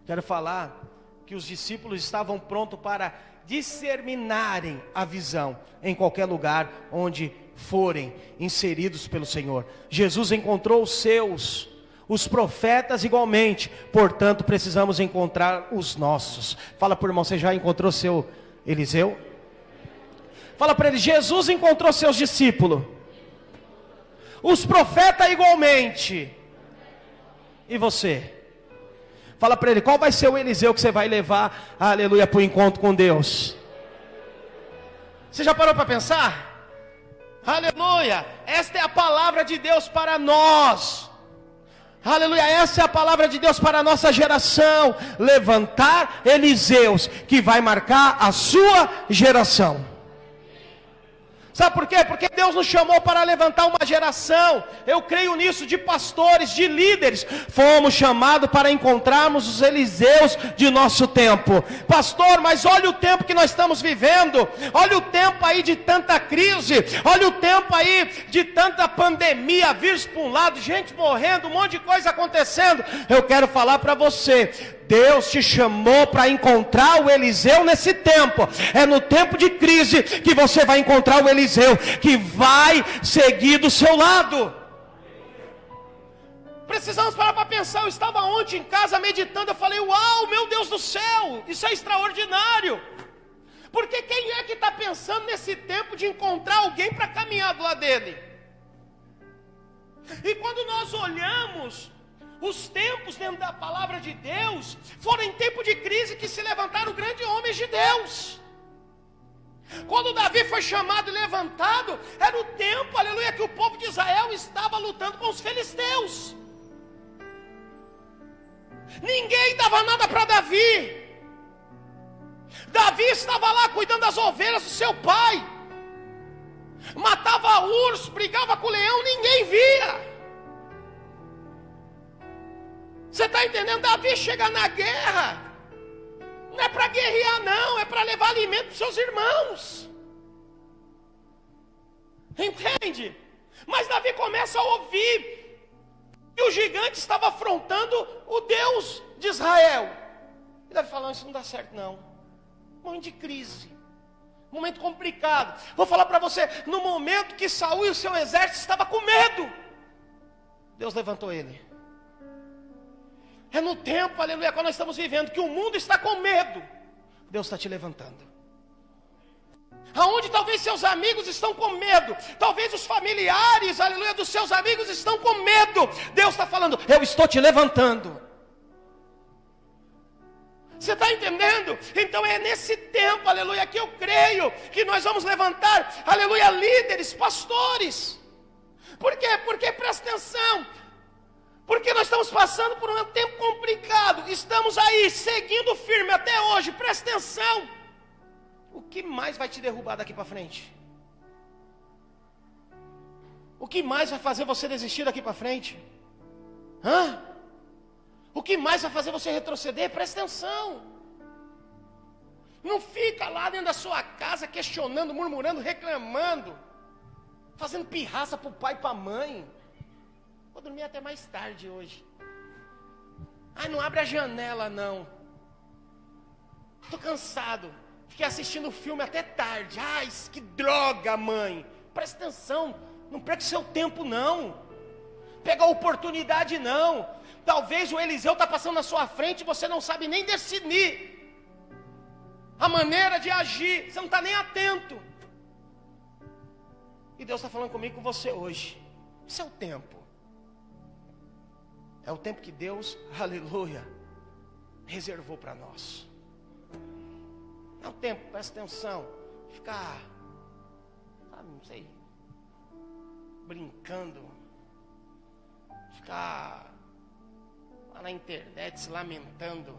Quero falar que os discípulos estavam prontos para disseminarem a visão em qualquer lugar onde forem inseridos pelo Senhor. Jesus encontrou os profetas igualmente, portanto precisamos encontrar os nossos. Fala para o irmão, você já encontrou seu Eliseu? Fala para ele, Jesus encontrou seus discípulos, os profetas igualmente, e você? Fala para ele, qual vai ser o Eliseu que você vai levar, aleluia, para o encontro com Deus? Você já parou para pensar? Aleluia, esta é a palavra de Deus para nós. Aleluia, essa é a palavra de Deus para a nossa geração. Levantar Eliseus que vai marcar a sua geração. Sabe por quê? Porque Deus nos chamou para levantar uma geração, eu creio nisso, de pastores, de líderes. Fomos chamados para encontrarmos os Eliseus de nosso tempo. Pastor, mas olha o tempo que nós estamos vivendo, olha o tempo aí de tanta crise, olha o tempo aí de tanta pandemia, vírus para um lado, gente morrendo, um monte de coisa acontecendo. Eu quero falar para você, Deus te chamou para encontrar o Eliseu nesse tempo. É no tempo de crise que você vai encontrar o Eliseu que vai seguir do seu lado. Precisamos parar para pensar. Eu estava ontem em casa meditando, eu falei, uau, meu Deus do céu, isso é extraordinário. Porque quem é que está pensando nesse tempo de encontrar alguém para caminhar do lado dele? E quando nós olhamos os tempos dentro da palavra de Deus, foram em tempo de crise que se levantaram grandes homens de Deus. Quando Davi foi chamado e levantado, era o tempo, aleluia, que o povo de Israel estava lutando com os filisteus. Ninguém dava nada para Davi. Davi estava lá cuidando das ovelhas do seu pai, matava urso, brigava com o leão, ninguém via. Você está entendendo? Davi chega na guerra, não é para guerrear não, é para levar alimento para os seus irmãos. Entende? Mas Davi começa a ouvir que o gigante estava afrontando o Deus de Israel. E Davi falando, isso não dá certo não. Momento de crise, momento complicado. Vou falar para você, no momento que Saul e o seu exército estavam com medo, Deus levantou ele. É no tempo, aleluia, quando nós estamos vivendo, que o mundo está com medo, Deus está te levantando. Aonde talvez seus amigos estão com medo, talvez os familiares, aleluia, dos seus amigos estão com medo, Deus está falando, eu estou te levantando. Você está entendendo? Então é nesse tempo, aleluia, que eu creio que nós vamos levantar, aleluia, líderes, pastores. Por quê? Porque presta atenção, porque nós estamos passando por um tempo complicado, estamos aí seguindo firme até hoje, presta atenção. O que mais vai te derrubar daqui para frente? O que mais vai fazer você desistir daqui para frente? O que mais vai fazer você retroceder? Presta atenção. Não fica lá dentro da sua casa questionando, murmurando, reclamando, fazendo pirraça para o pai e para a mãe. Vou dormir até mais tarde hoje. Não abre a janela não. Estou cansado. Fiquei assistindo o filme até tarde. Que droga, mãe. Presta atenção. Não perca seu tempo não. Pega a oportunidade não. Talvez o Eliseu está passando na sua frente e você não sabe nem discernir a maneira de agir. Você não está nem atento. E Deus está falando comigo, com você hoje. Esse é o tempo. É o tempo que Deus, aleluia, reservou para nós. É o tempo, presta atenção, ficar, não sei, brincando, ficar lá na internet se lamentando.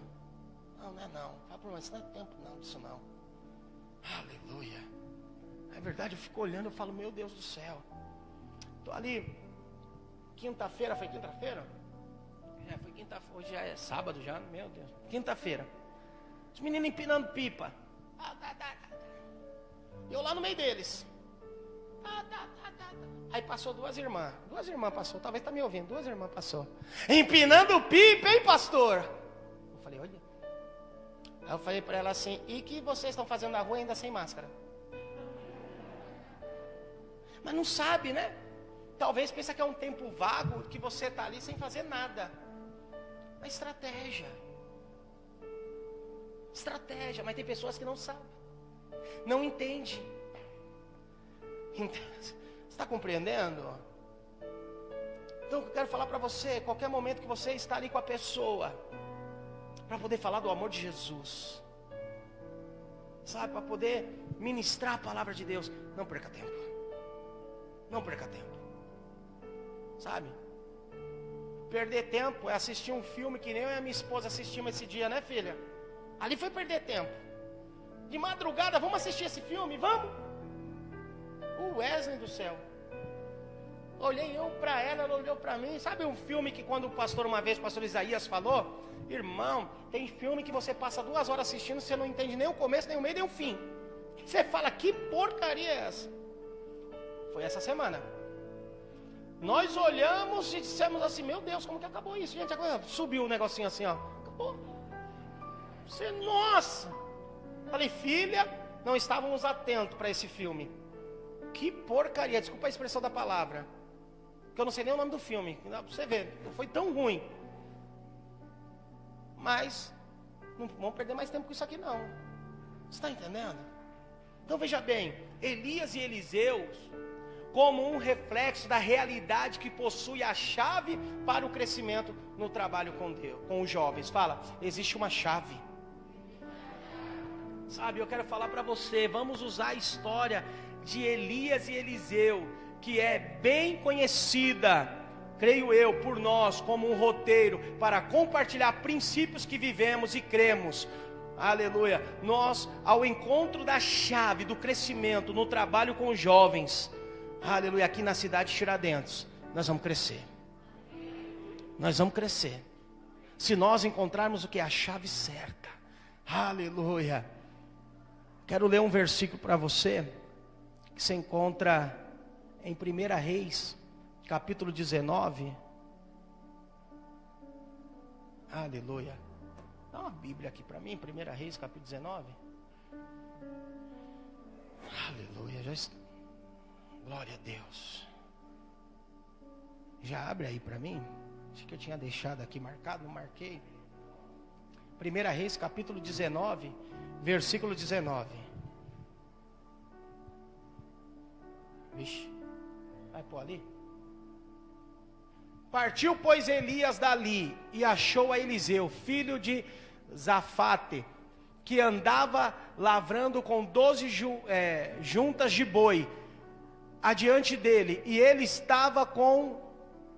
Não é não. Fala para mim, isso não é tempo não disso não. Aleluia. É verdade, eu fico olhando, eu falo, meu Deus do céu. Estou ali, quinta-feira, foi quinta-feira? Foi quinta-feira, hoje já é sábado já, meu Deus. Quinta-feira. Os meninos empinando pipa. Eu lá no meio deles. Aí passou duas irmãs passou, talvez está me ouvindo, duas irmãs passou. Empinando pipa, hein, pastor? Eu falei, olha. Aí eu falei para ela assim, e que vocês estão fazendo na rua ainda sem máscara? Mas não sabe, né? Talvez pensa que é um tempo vago, que você está ali sem fazer nada. Uma estratégia, mas tem pessoas que não sabem, não entendem. Você está compreendendo? Então eu quero falar para você, qualquer momento que você está ali com a pessoa, para poder falar do amor de Jesus, sabe, para poder ministrar a palavra de Deus, não perca tempo, sabe? Perder tempo é assistir um filme que nem eu e a minha esposa assistimos esse dia, né, filha? Ali foi perder tempo. De madrugada, vamos assistir esse filme? Vamos? O Wesley do céu. Olhei eu para ela olhou para mim. Sabe um filme que quando uma vez o pastor Isaías falou? Irmão, tem filme que você passa 2 horas assistindo, você não entende nem o começo, nem o meio, nem o fim. Você fala, que porcaria é essa? Foi essa semana. Nós olhamos e dissemos assim, meu Deus, como que acabou isso? Gente, agora subiu um negocinho assim, ó. Acabou. Você, nossa. Falei, filha, não estávamos atentos para esse filme. Que porcaria, desculpa a expressão da palavra, que eu não sei nem o nome do filme. Você vê, não foi tão ruim. Mas não vamos perder mais tempo com isso aqui não. Você está entendendo? Então veja bem, Elias e Eliseu, como um reflexo da realidade que possui a chave para o crescimento no trabalho com Deus, com os jovens. Fala, existe uma chave. Sabe, eu quero falar para você, vamos usar a história de Elias e Eliseu, que é bem conhecida, creio eu, por nós, como um roteiro para compartilhar princípios que vivemos e cremos. Aleluia. Nós, ao encontro da chave do crescimento no trabalho com os jovens, aleluia, aqui na cidade de Tiradentes, nós vamos crescer. Nós vamos crescer. Se nós encontrarmos o que é a chave certa. Aleluia. Quero ler um versículo para você, que se encontra em 1 Reis, capítulo 19. Aleluia. Dá uma Bíblia aqui para mim, 1 Reis, capítulo 19. Aleluia. Glória a Deus. Já abre aí para mim. Acho que eu tinha deixado aqui marcado, não marquei. 1 Reis, capítulo 19, versículo 19. Vixe, vai pôr ali. Partiu, pois, Elias dali e achou a Eliseu, filho de Zafate, que andava lavrando com 12 juntas de boi adiante dele, e ele estava com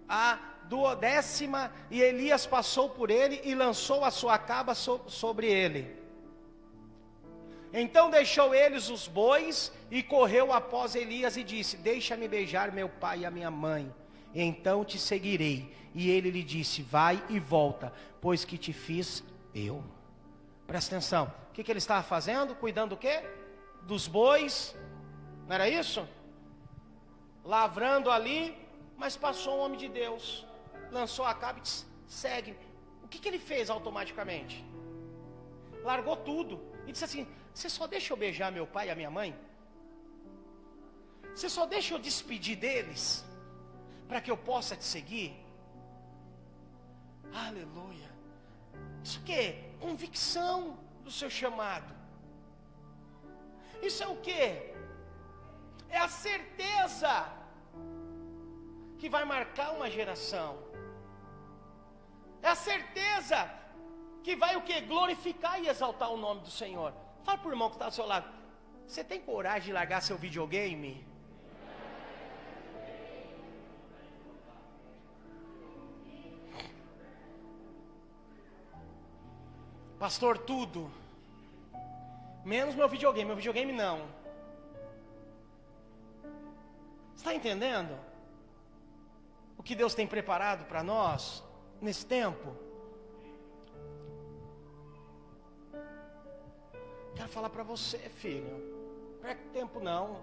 a 12ª, e Elias passou por ele e lançou a sua caba sobre ele. Então deixou eles os bois e correu após Elias e disse: deixa-me beijar meu pai e a minha mãe, então te seguirei. E ele lhe disse: vai e volta, pois que te fiz eu. Presta atenção, o que ele estava fazendo? Cuidando do quê? Dos bois, não era isso? Lavrando ali, mas passou um homem de Deus, lançou a caba e disse: segue. O que ele fez automaticamente? Largou tudo e disse assim: você só deixa eu beijar meu pai e a minha mãe? Você só deixa eu despedir deles, para que eu possa te seguir? Aleluia. Isso que é convicção do seu chamado. Isso é o que? É a certeza que vai marcar uma geração. É a certeza que vai o que? Glorificar e exaltar o nome do Senhor. Fala para o irmão que está ao seu lado: você tem coragem de largar seu videogame? Pastor, tudo menos meu videogame não. Está entendendo o que Deus tem preparado para nós nesse tempo? Quero falar para você, filho, perde tempo não.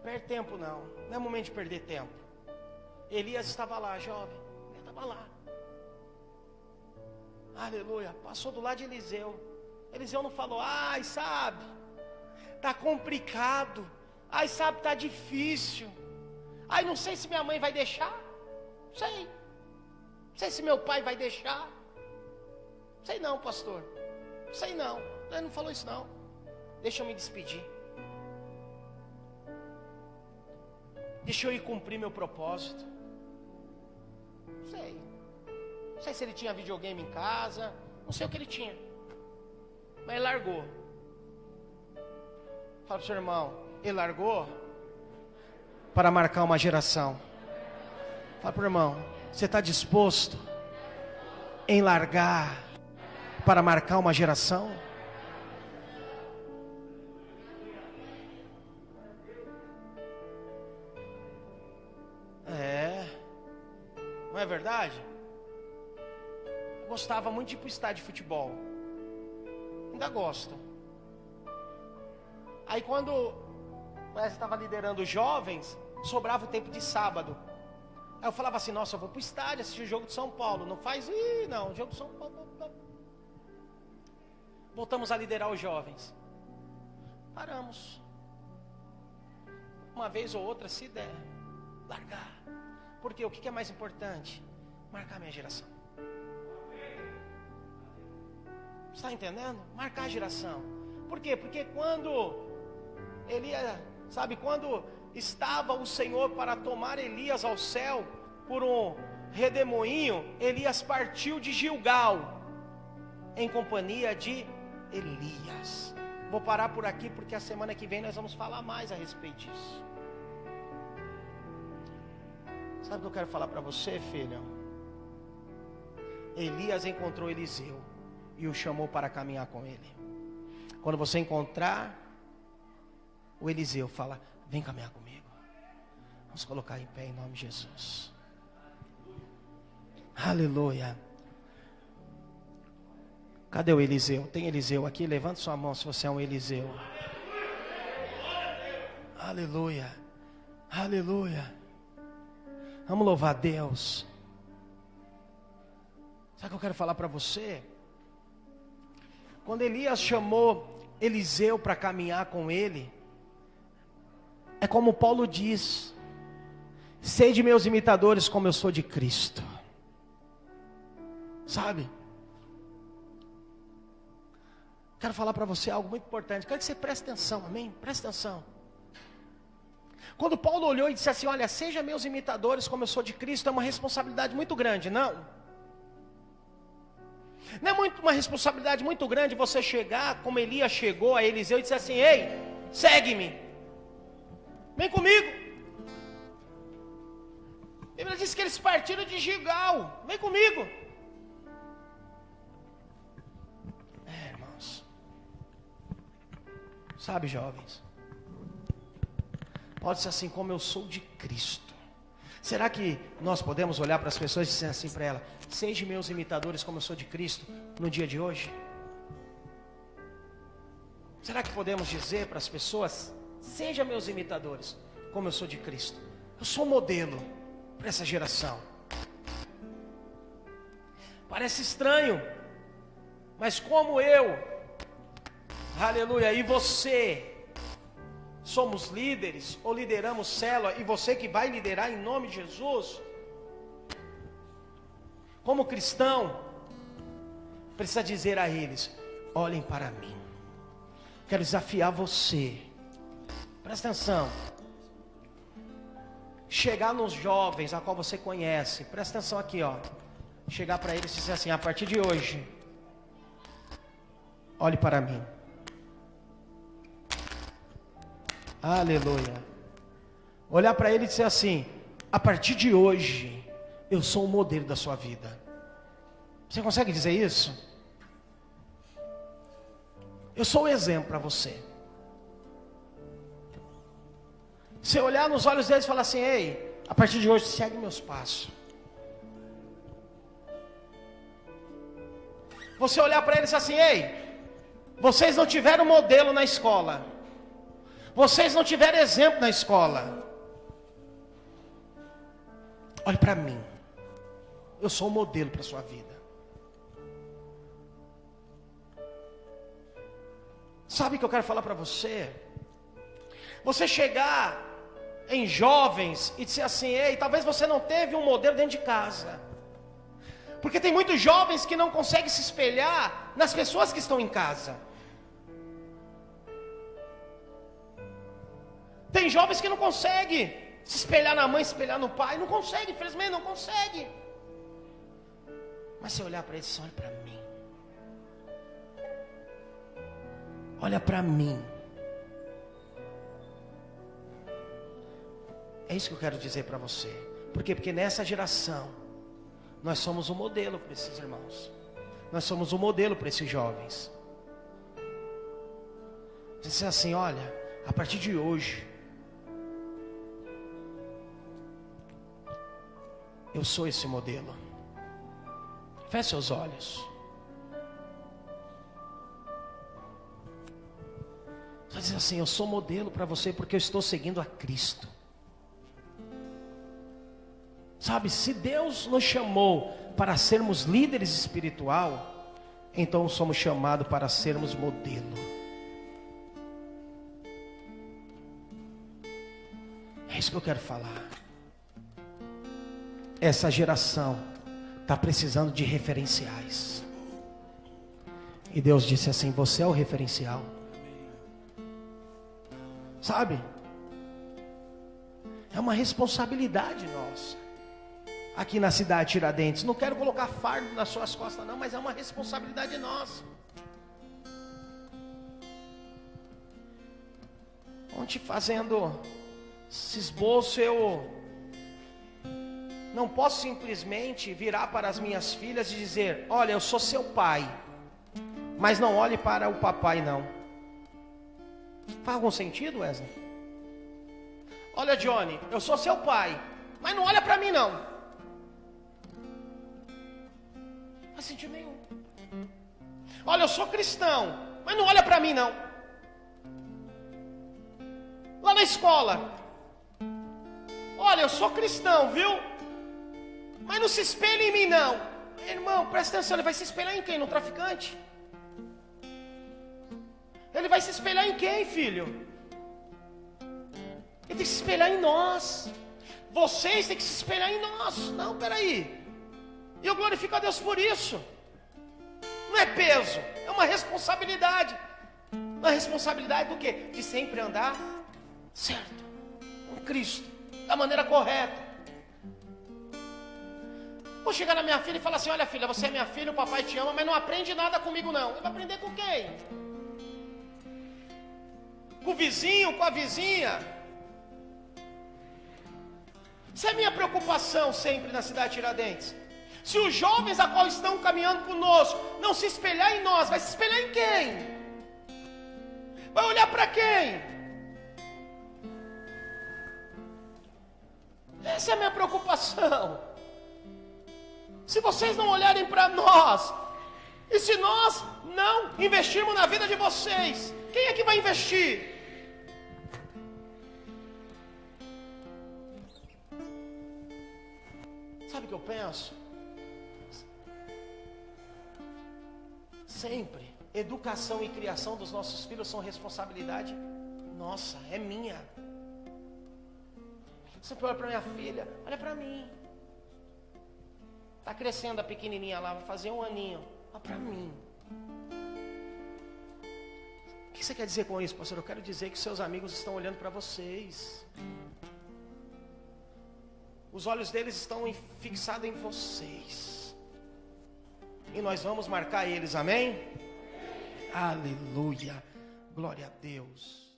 Perde tempo não. Não é momento de perder tempo. Elias estava lá, jovem. Ele estava lá. Aleluia. Passou do lado de Eliseu. Eliseu não falou: ai, sabe, tá complicado. Ai, sabe, tá difícil. Ai, não sei se minha mãe vai deixar. Sei. Não sei se meu pai vai deixar. Sei não, pastor. Sei não. Ele não falou isso não. Deixa eu me despedir. Deixa eu ir cumprir meu propósito. Sei. Não sei se ele tinha videogame em casa. Não sei o que ele tinha. Mas ele largou. Fala pro seu irmão: ele largou para marcar uma geração. Fala pro irmão: você está disposto em largar para marcar uma geração? Não é verdade? Eu gostava muito de ir para o estádio de futebol. Ainda gosto. Aí quando eu estava liderando os jovens, sobrava o tempo de sábado. Aí eu falava assim: nossa, eu vou para o estádio assistir o jogo de São Paulo. Não faz, não, o jogo de São Paulo. Voltamos a liderar os jovens. Paramos. Uma vez ou outra, se der, largar. Porque o que é mais importante? Marcar a minha geração. Está entendendo? Marcar a geração. Por quê? Porque quando Elias, sabe, quando estava o Senhor para tomar Elias ao céu por um redemoinho, Elias partiu de Gilgal em companhia de Elias. Vou parar por aqui porque a semana que vem nós vamos falar mais a respeito disso. Sabe o que eu quero falar para você, filho? Elias encontrou Eliseu e o chamou para caminhar com ele. Quando você encontrar o Eliseu, fala: vem caminhar comigo. Vamos colocar em pé em nome de Jesus. Aleluia. Cadê o Eliseu? Tem Eliseu aqui? Levante sua mão se você é um Eliseu. Aleluia. Aleluia. Vamos louvar a Deus. Sabe o que eu quero falar para você? Quando Elias chamou Eliseu para caminhar com ele, É como Paulo diz: sede meus imitadores como eu sou de Cristo. Sabe? Quero falar para você algo muito importante. Quero que você preste atenção, amém? Preste atenção. Quando Paulo olhou e disse assim: olha, seja meus imitadores como eu sou de Cristo, é uma responsabilidade muito grande, não? Não é uma responsabilidade muito grande você chegar, como Elias chegou a Eliseu e disse assim: ei, segue-me, vem comigo. A Bíblia diz que eles partiram de Gilgal, vem comigo. Irmãos, sabe, jovens, pode ser assim: como eu sou de Cristo. Será que nós podemos olhar para as pessoas e dizer assim para ela: sejam meus imitadores como eu sou de Cristo, no dia de hoje? Será que podemos dizer para as pessoas: sejam meus imitadores como eu sou de Cristo? Eu sou modelo para essa geração. Parece estranho, mas como eu, aleluia, e você somos líderes ou lideramos célula, e você que vai liderar em nome de Jesus, como cristão, precisa dizer a eles: olhem para mim. Quero desafiar você, presta atenção, chegar nos jovens a qual você conhece, presta atenção aqui, ó. Chegar para eles e dizer assim: a partir de hoje, olhe para mim. Aleluia. Olhar para ele e dizer assim: a partir de hoje, eu sou o modelo da sua vida. Você consegue dizer isso? Eu sou o exemplo para você. Você olhar nos olhos deles e falar assim: ei, a partir de hoje, segue meus passos. Você olhar para eles e dizer assim: ei, vocês não tiveram modelo na escola. Vocês não tiveram exemplo na escola. Olhe para mim. Eu sou um modelo para a sua vida. Sabe o que eu quero falar para você? Você chegar em jovens e dizer assim: ei, talvez você não teve um modelo dentro de casa. Porque tem muitos jovens que não conseguem se espelhar nas pessoas que estão em casa. Tem jovens que não conseguem se espelhar na mãe, se espelhar no pai. Não consegue, infelizmente não consegue. Mas se olhar para eles, olha para mim. Olha para mim. É isso que eu quero dizer para você. Por quê? Porque nessa geração, nós somos um modelo para esses irmãos. Nós somos um modelo para esses jovens. Dizer assim: olha, a partir de hoje, eu sou esse modelo. Feche seus olhos. Só dizer assim: eu sou modelo para você porque eu estou seguindo a Cristo. Sabe, se Deus nos chamou para sermos líderes espiritual, então somos chamados para sermos modelo. É isso que eu quero falar. Essa geração está precisando de referenciais. E Deus disse assim: você é o referencial. Sabe? É uma responsabilidade nossa. Aqui na cidade de Tiradentes. Não quero colocar fardo nas suas costas não, mas é uma responsabilidade nossa. Ontem fazendo esse esboço, eu não posso simplesmente virar para as minhas filhas e dizer: olha, eu sou seu pai, mas não olhe para o papai não. Faz algum sentido, Wesley? Olha, Johnny, eu sou seu pai, mas não olha para mim não. Não faz sentido nenhum. Olha, eu sou cristão, mas não olha para mim não. Lá na escola: olha, eu sou cristão, viu? Mas não se espelhe em mim não. Irmão, presta atenção, ele vai se espelhar em quem? No traficante? Ele vai se espelhar em quem, filho? Ele tem que se espelhar em nós. Vocês têm que se espelhar em nós. Não, peraí. E eu glorifico a Deus por isso. Não é peso, é uma responsabilidade. Uma responsabilidade do quê? De sempre andar certo, com Cristo, da maneira correta. Vou chegar na minha filha e falar assim: olha filha, você é minha filha, o papai te ama, mas não aprende nada comigo não. Ele vai aprender com quem? Com o vizinho, com a vizinha? Essa é a minha preocupação sempre na cidade de Tiradentes. Se os jovens a qual estão caminhando conosco não se espelhar em nós, vai se espelhar em quem? Vai olhar para quem? Essa é a minha preocupação. Se vocês não olharem para nós, e se nós não investirmos na vida de vocês, quem é que vai investir? Sabe o que eu penso? Sempre, educação e criação dos nossos filhos são responsabilidade nossa, é minha. Você olha para minha filha, olha para mim. Está crescendo a pequenininha lá, vai fazer 1 aninho. Olha para mim. O que você quer dizer com isso, pastor? Eu quero dizer que seus amigos estão olhando para vocês. Os olhos deles estão fixados em vocês. E nós vamos marcar eles, amém? Aleluia. Glória a Deus.